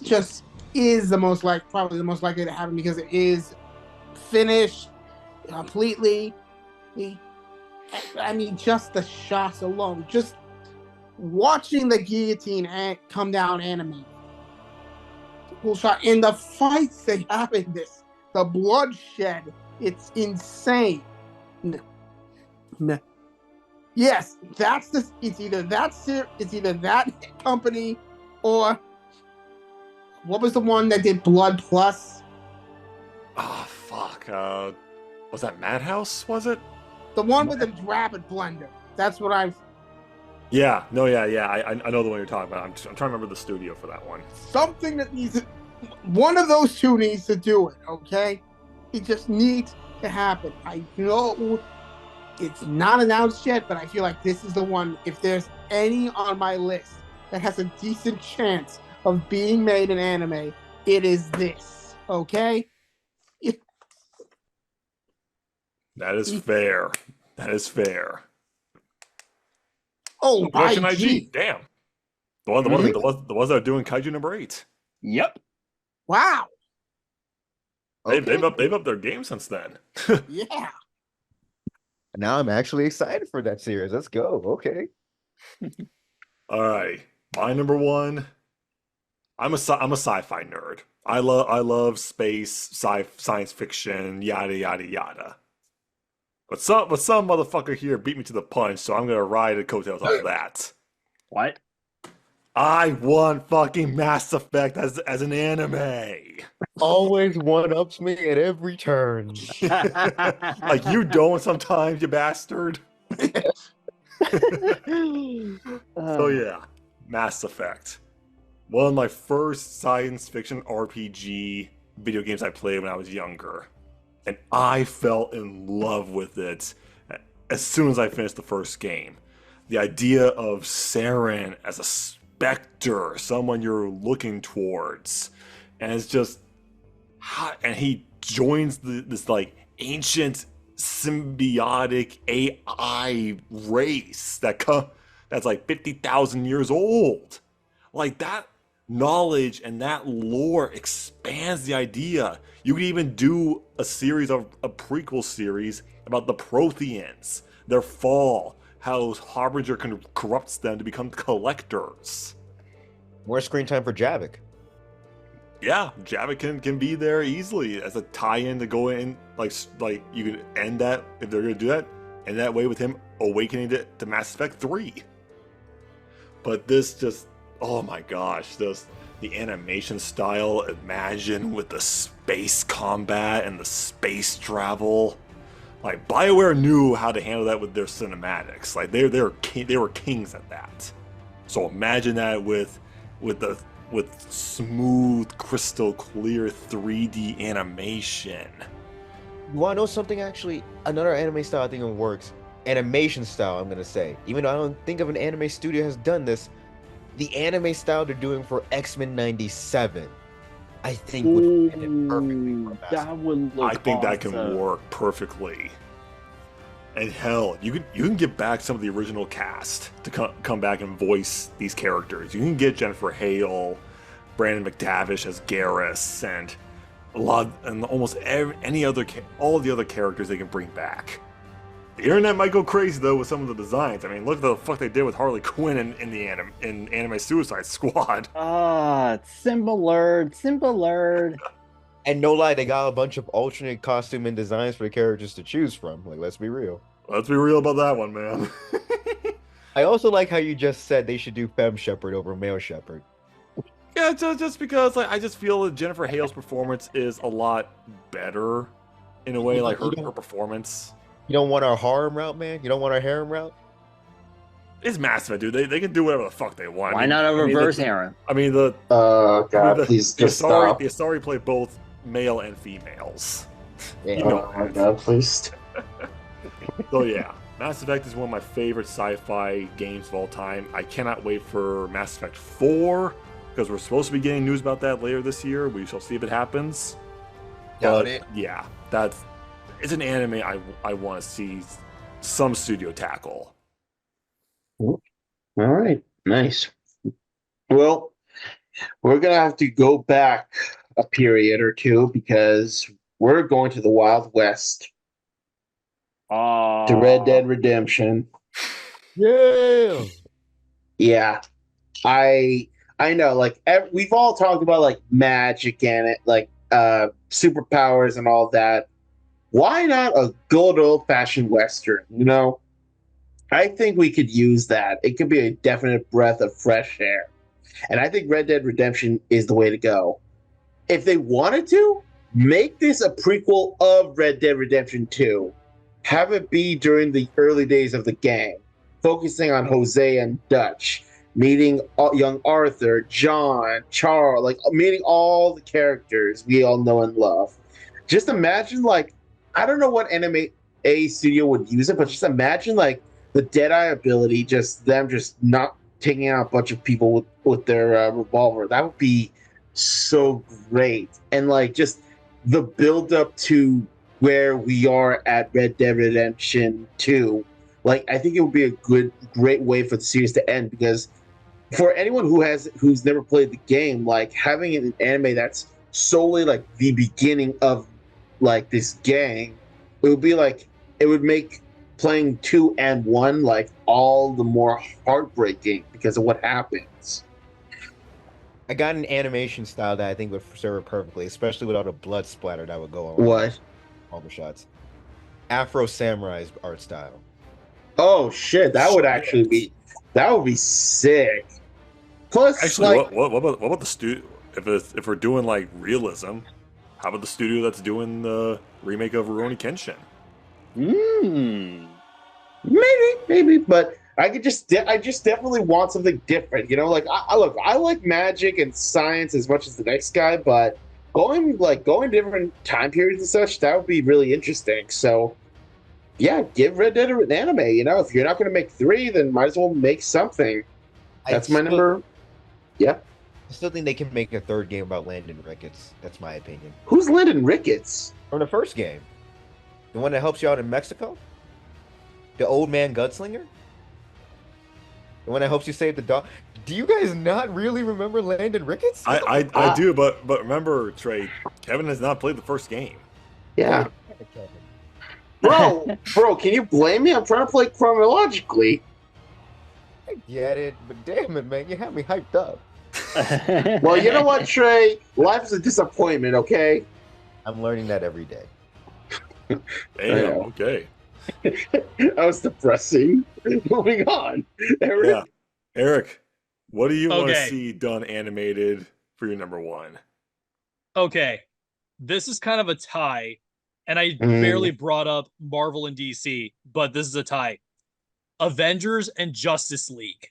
just is probably the most likely to happen because it is finished completely. I mean, just the shots alone, just watching the guillotine come down animated. Cool shot. And the fights they have in this, the bloodshed, it's insane. Yes, it's either that company or what was the one that did Blood Plus? Oh, fuck. Was that Madhouse, was it? The one with the rapid blender. That's what I've. Yeah, no, yeah. I know the one you're talking about. I'm trying to remember the studio for that one. Something that needs. One of those two needs to do it, okay? It just needs to happen. I know it's not announced yet, but I feel like this is the one. If there's any on my list that has a decent chance of being made in anime, it is this, okay? That is fair. That is fair. Oh, Production IG. IG. Damn. The ones that are doing Kaiju number 8. Yep. Wow. They've upped their game since then. Yeah. Now I'm actually excited for that series. Let's go. Okay. All right, my number one. I'm a sci-fi nerd. I love space, science fiction, yada yada yada. But some motherfucker here beat me to the punch, so I'm gonna ride the coattails off of that. What? I want fucking Mass Effect as an anime. Always one-ups me at every turn. Like you don't sometimes, you bastard. So yeah, Mass Effect. One of my first science fiction RPG video games I played when I was younger. And I fell in love with it as soon as I finished the first game. The idea of Saren as a specter, someone you're looking towards. And it's just, and he joins this like ancient symbiotic AI race that's like 50,000 years old. Like that knowledge and that lore expands the idea. You could even do a prequel series about the Protheans, their fall, how Harbinger corrupts them to become collectors. More screen time for Javik. Yeah, Javik can be there easily as a tie-in to go in, like you could end that if they're gonna do that, and that way with him awakening to Mass Effect 3. But this just, oh my gosh, the animation style, imagine with the space combat and the space travel. Like BioWare knew how to handle that with their cinematics. Like they were kings at that. So imagine that with smooth, crystal clear 3D animation. You want to know something? Actually, another anime style I think it works. Animation style, I'm gonna say. Even though I don't think of an anime studio has done this, the anime style they're doing for X-Men '97. I think would fit it perfectly for Ooh, a that would look I think that can awesome. work perfectly. And hell, you can get back some of the original cast to come back and voice these characters. You can get Jennifer Hale, Brandon McTavish as Garrus, and almost all the other characters they can bring back. The internet might go crazy though with some of the designs. I mean, look at the fuck they did with Harley Quinn in Anime Suicide Squad. Similar. And no lie, they got a bunch of alternate costume and designs for the characters to choose from. Like, let's be real. Let's be real about that one, man. I also like how you just said they should do Femme Shepherd over Male Shepherd. Yeah, just because like I just feel that Jennifer Hale's performance is a lot better in a way, You like her don't- performance. You don't want our harem route, man? You don't want our harem route? It's Mass Effect, dude. They can do whatever the fuck they want. Why not a reverse the, harem? I mean the God, please the just stop. Asari play both male and females. Yeah. You know Oh my God, please. So yeah, Mass Effect is one of my favorite sci-fi games of all time. I cannot wait for Mass Effect 4 because we're supposed to be getting news about that later this year. We shall see if it happens. Doubt But it. yeah, it's an anime I want to see some studio tackle. All right, nice. Well, we're gonna have to go back a period or two because we're going to the Wild West to Red Dead Redemption. Yeah. Yeah, I know. Like we've all talked about like magic and it, like superpowers and all that. Why not a good old fashioned western? You know, I think we could use that. It could be a definite breath of fresh air, and I think Red Dead Redemption is the way to go. If they wanted to, make this a prequel of Red Dead Redemption 2. Have it be during the early days of the game, focusing on Jose and Dutch, meeting young Arthur, John, Charles, like meeting all the characters we all know and love. Just imagine, like, I don't know what anime a studio would use it, but just imagine, like, the Deadeye ability, just them just not taking out a bunch of people with their revolver. That would be so great. And like just the build up to where we are at Red Dead Redemption 2, like I think it would be a great way for the series to end because for anyone who's never played the game, like having an anime that's solely like the beginning of like this game, it would make playing 2 and 1 like all the more heartbreaking because of what happens. I got an animation style that I think would serve it perfectly, especially without a blood splatter that would go on What? all the shots. Afro Samurai's art style. Oh shit, that would actually be sick. Plus, Actually, like, what about the studio? If we're doing like realism, how about the studio that's doing the remake of Rurouni Kenshin? maybe, but I just definitely want something different. You know, like I like magic and science as much as the next guy, but going different time periods and such, that would be really interesting. So, yeah, give Red Dead an anime. You know, if you're not going to make 3, then might as well make something. That's my number. Yeah. I still think they can make a third game about Landon Ricketts. That's my opinion. Who's Landon Ricketts? From the first game. The one that helps you out in Mexico? The old man gunslinger? The one that helps you save the dog? Do you guys not really remember Landon Ricketts? I do, but remember, Trey, Kevin has not played the first game. Yeah. Bro, can you blame me? I'm trying to play chronologically. I get it, but damn it, man, you have me hyped up. Well, you know what, Trey? Life is a disappointment, okay? I'm learning that every day. Damn, okay. That was depressing. Moving on. Eric? Yeah. Eric, what do you want to Okay. see done animated for your number 1? Okay, this is kind of a tie, and I barely brought up Marvel and DC, but this is a tie. Avengers and Justice League.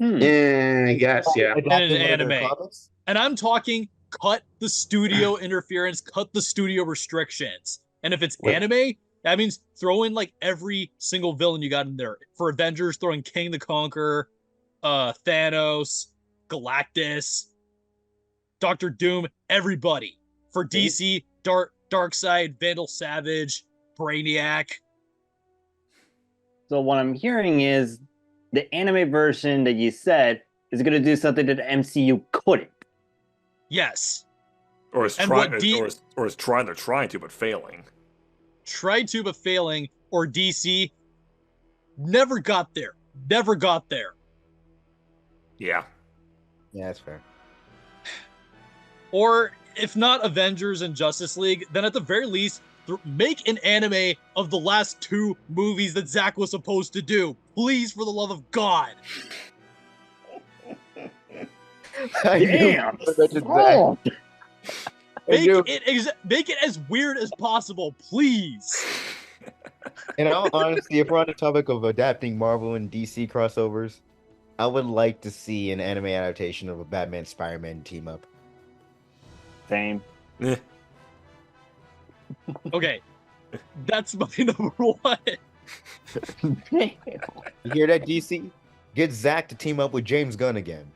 I guess, yeah. Adapting an one of their anime. comics? And I'm talking cut the studio interference, cut the studio restrictions. And if it's anime, that means throw in like every single villain you got in there. For Avengers, throwing King the Conqueror, Thanos, Galactus. Doctor Doom, everybody. For DC, Darkseid, Vandal Savage, Brainiac. So what I'm hearing is the anime version that you said is going to do something that the MCU couldn't. Yes. Or is And trying, what or is trying. They're trying to, but failing. Tried to but failing, or DC never got there. Never got there. Yeah. Yeah, that's fair. Or if not Avengers and Justice League, then at the very least, make an anime of the last 2 movies that Zack was supposed to do. Please, for the love of God. Damn. Oh. Make it as weird as possible, please. In all honesty, if we're on the topic of adapting Marvel and DC crossovers, I would like to see an anime adaptation of a Batman Spider-Man team up. Same. Eh. Okay. That's my number 1. You hear that, DC? Get Zack to team up with James Gunn again.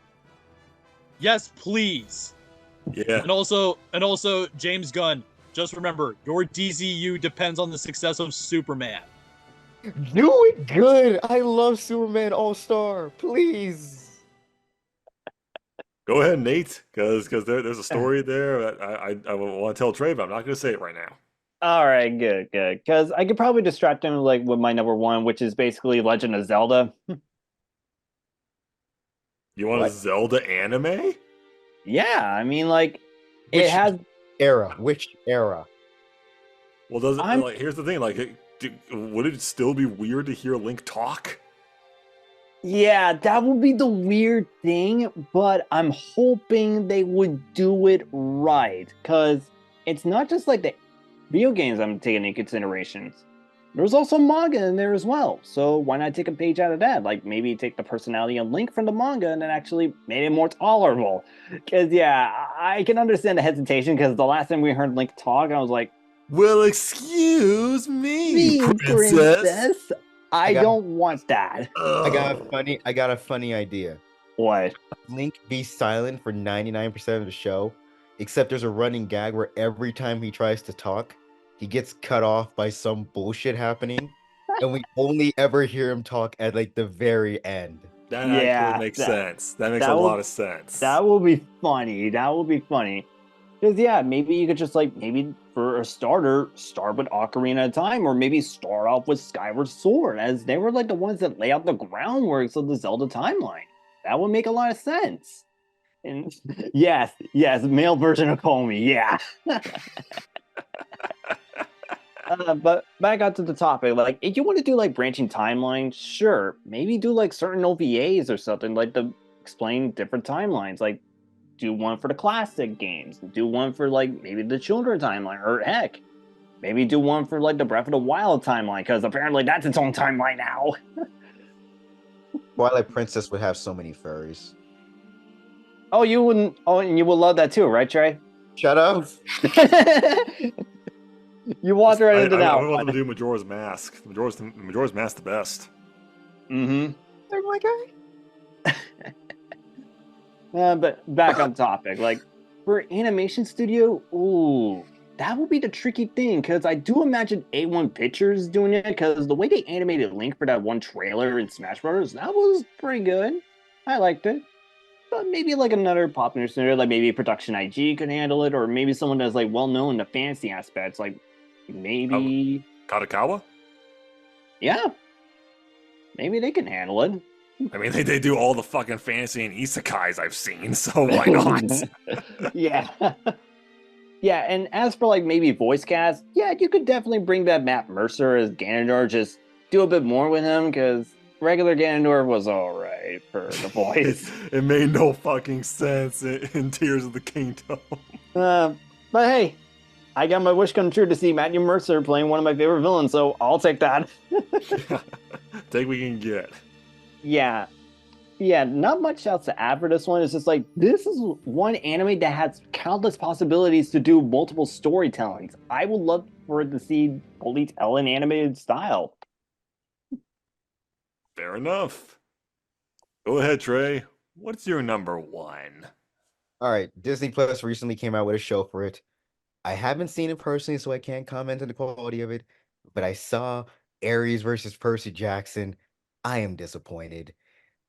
Yes, please. Yeah. And also James Gunn, just remember, your DCU depends on the success of Superman. Do it good. I love Superman All-Star. Please. Go ahead, Nate, because there's a story there that I want to tell Trey, but I'm not going to say it right now. All right, good. Because I could probably distract him like with my number 1, which is basically Legend of Zelda. You want a Zelda anime? Yeah, I mean, like, Which it has era? Which era? Well, does it like? Here's the thing: like, would it still be weird to hear Link talk? Yeah, that would be the weird thing, but I'm hoping they would do it right, because it's not just like the video games I'm taking into considerations. There's also manga in there as well, so why not take a page out of that? Like, maybe take the personality of Link from the manga and then actually made it more tolerable. Because, yeah, I can understand the hesitation, because the last time we heard Link talk, I was like, well, excuse me, princess. I don't want that. I got a funny idea. What? Link be silent for 99% of the show, except there's a running gag where every time he tries to talk, he gets cut off by some bullshit happening, and we only ever hear him talk at like the very end. That actually makes sense. That makes a lot of sense. That will be funny. Because, yeah, maybe you could just, like, maybe for a starter, start with Ocarina of Time, or maybe start off with Skyward Sword, as they were, like, the ones that lay out the groundwork of the Zelda timeline. That would make a lot of sense. And yes, male version of Comey, yeah. But back out to the topic, like, if you want to do, like, branching timelines, sure, maybe do, like, certain OVAs or something, like, to explain different timelines, like, do one for the classic games, do one for, like, maybe the children timeline, or heck, maybe do one for, like, the Breath of the Wild timeline, because apparently that's its own timeline now. Twilight Princess would have so many furries. Oh, you wouldn't, and you would love that too, right, Trey? Shut up. You walked right into that. I want to do Majora's Mask. Majora's Mask the best. Mm-hmm. They're my guy. But back on topic, like, for animation studio, ooh, that would be the tricky thing, because I do imagine A1 Pictures doing it, because the way they animated Link for that one trailer in Smash Bros., that was pretty good. I liked it. But maybe, like, another popular studio, like maybe Production IG could handle it, or maybe someone that's, like, well-known in the fantasy aspects, like, maybe... Kadokawa? Yeah. Maybe they can handle it. I mean, they do all the fucking fantasy and isekais I've seen, so why not? Yeah. Yeah, and as for, like, maybe voice cast, yeah, you could definitely bring back Matt Mercer as Ganondorf, just do a bit more with him, because regular Ganondorf was alright for the voice. It made no fucking sense in Tears of the Kingdom. But hey, I got my wish come true to see Matthew Mercer playing one of my favorite villains, so I'll take that. Take what we can get. Yeah, not much else to add for this one. It's just like, this is one anime that has countless possibilities to do multiple storytellings. I would love for it to see fully tell in animated style. Fair enough. Go ahead, Trey. What's your number 1? All right, Disney Plus recently came out with a show for it. I haven't seen it personally, so I can't comment on the quality of it, but I saw Ares versus Percy Jackson. I am disappointed.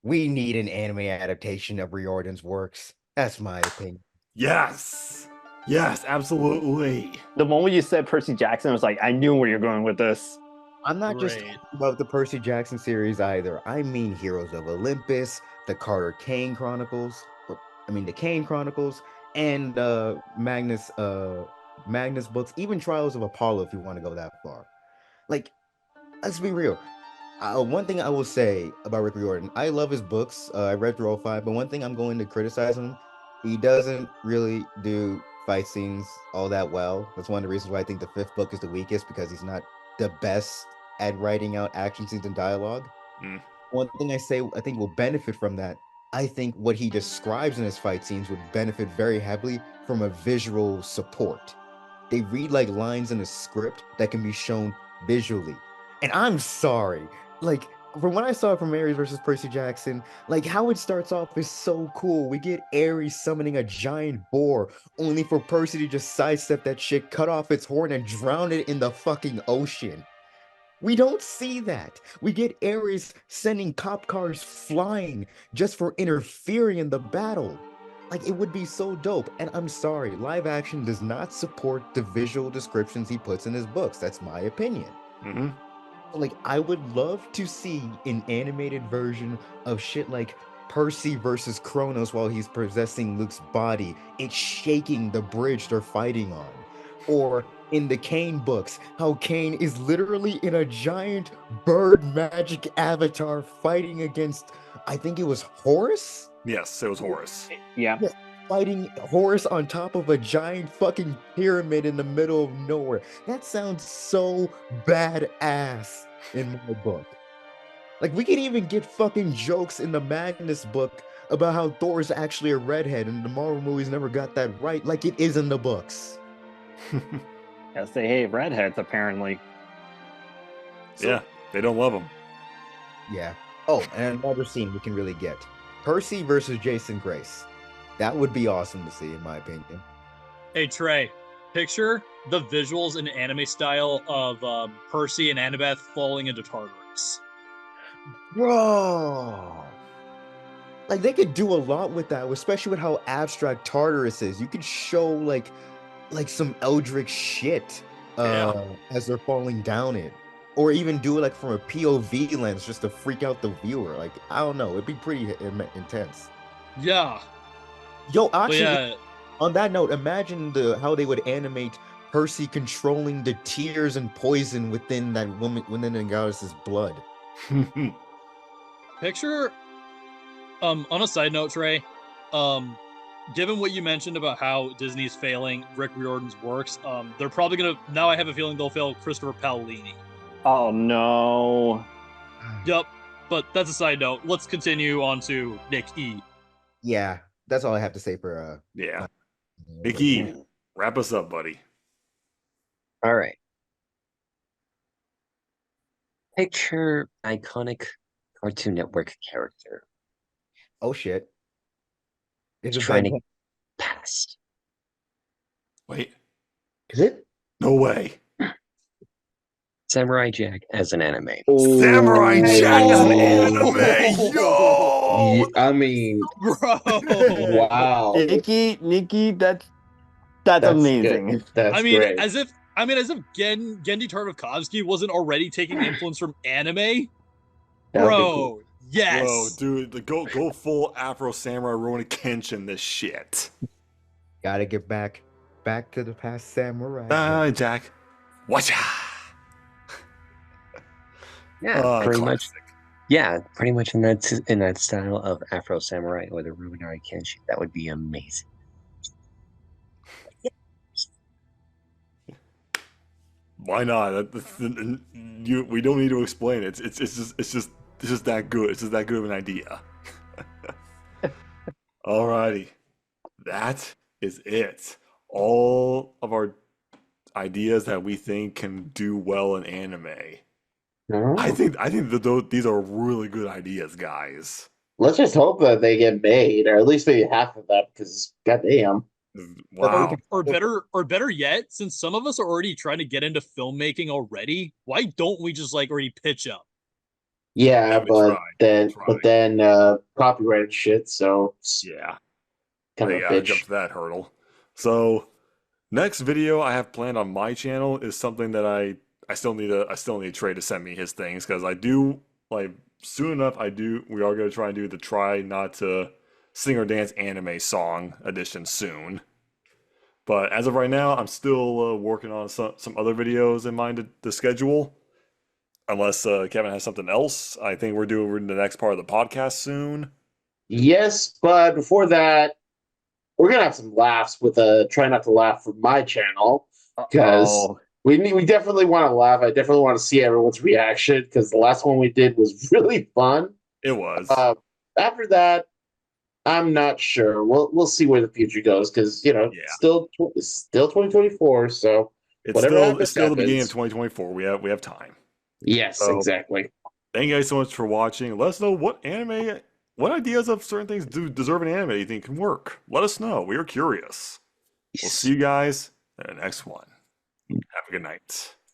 We need an anime adaptation of Riordan's works. That's my opinion. Yes. Yes, absolutely. The moment you said Percy Jackson, I was like, I knew where you're going with this. I'm not just Great. talking about the Percy Jackson series either. I mean Heroes of Olympus, the Carter Kane Chronicles, the Kane Chronicles, and Magnus books, even Trials of Apollo if you want to go that far. Like, let's be real. One thing I will say about Rick Riordan, I love his books. I read through all five, but one thing I'm going to criticize him, he doesn't really do fight scenes all that well. That's one of the reasons why I think the fifth book is the weakest because he's not the best at writing out action scenes and dialogue. Mm. One thing I think will benefit from that. I think what he describes in his fight scenes would benefit very heavily from a visual support. They read like lines in a script that can be shown visually. And I'm sorry, like from what I saw from Ares versus Percy Jackson, like how it starts off is so cool. We get Ares summoning a giant boar, only for Percy to just sidestep that shit, cut off its horn, and drown it in the fucking ocean. We don't see that. We get Ares sending cop cars flying just for interfering in the battle. Like, it would be so dope. And I'm sorry, live action does not support the visual descriptions he puts in his books. That's my opinion. Hmm. Like, I would love to see an animated version of shit like Percy versus Kronos while he's possessing Luke's body. It's shaking the bridge they're fighting on. Or in the Kane books, how Kane is literally in a giant bird magic avatar fighting against, I think it was Horus? Yes, it was Horus. Yeah. Yeah, fighting Horus on top of a giant fucking pyramid in the middle of nowhere. That sounds so badass in my book. Like, we could even get fucking jokes in the Magnus book about how Thor is actually a redhead and the Marvel movies never got that right, like it is in the books. Yes, they hate redheads, apparently. Yeah, they don't love him. Yeah. Oh, and another scene we can really get. Percy versus Jason Grace. That would be awesome to see, in my opinion. Hey Trey, picture the visuals in anime style of Percy and Annabeth falling into Tartarus. Bro. Like, they could do a lot with that, especially with how abstract Tartarus is. You could show like some eldritch shit as they're falling down it. Or even do it like from a POV lens just to freak out the viewer. Like, I don't know, it'd be pretty intense. Yeah. Yo, But actually, yeah, on that note, imagine how they would animate Percy controlling the tears and poison within the goddess's blood. picture on a side note, Trey, given what you mentioned about how Disney's failing Rick Riordan's works, they're probably gonna, now I have a feeling they'll fail Christopher Paolini. Oh no. Yep. But that's a side note. Let's continue on to Nick E. Yeah, that's all I have to say for Yeah. Mickey, wrap us up, buddy. All right. Picture iconic Cartoon Network character Oh shit. Is it trying Ben to past. Wait, Is it? no way. Samurai Jack as an anime. Samurai Jack is an Oh. anime. Yo! I mean, Bro. wow. Nikki, that's That's amazing. good. That's I mean, great. as if Gendy Tartakovsky wasn't already taking influence from anime. That would be Bro, cool. yes. Bro, dude, go full Afro Samurai Rurouni Kenshin this shit. Gotta get back to the past samurai. Jack. Watcha! Yeah, pretty much. Classic. Yeah, pretty much in that style of Afro Samurai or the Ruinari Kenshi. That would be amazing. Why not? We don't need to explain it. It's just that good. It's just that good of an idea. Alrighty, that is it. All of our ideas that we think can do well in anime. I think that these are really good ideas, guys. Let's just hope that they get made, or at least maybe half of that, because goddamn. Wow. Or better yet, since some of us are already trying to get into filmmaking already, why don't we just like already pitch up? Yeah, we tried. but then copyright shit, so it's Yeah. kind They of a gotta jump bitch. to that hurdle. So next video I have planned on my channel is something that I still need a Trey to send me his things because I do like soon enough we are gonna try and do the try not to sing or dance anime song edition soon. But as of right now, I'm still working on some other videos in mind to schedule. Unless Kevin has something else, I think we're doing the next part of the podcast soon. Yes, but before that, we're gonna have some laughs with a try not to laugh from my channel because Oh, we definitely want to laugh. I definitely want to see everyone's reaction because the last one we did was really fun. It was. Uh, After that, I'm not sure. We'll see where the future goes because Yeah. still 2024. So whatever It's happens, still the beginning of happens. 2024. We have time. Yes, So exactly. thank you guys so much for watching. Let us know what ideas of certain things do deserve an anime you think can work. Let us know. We are curious. We'll see you guys in the next one. Have a good night.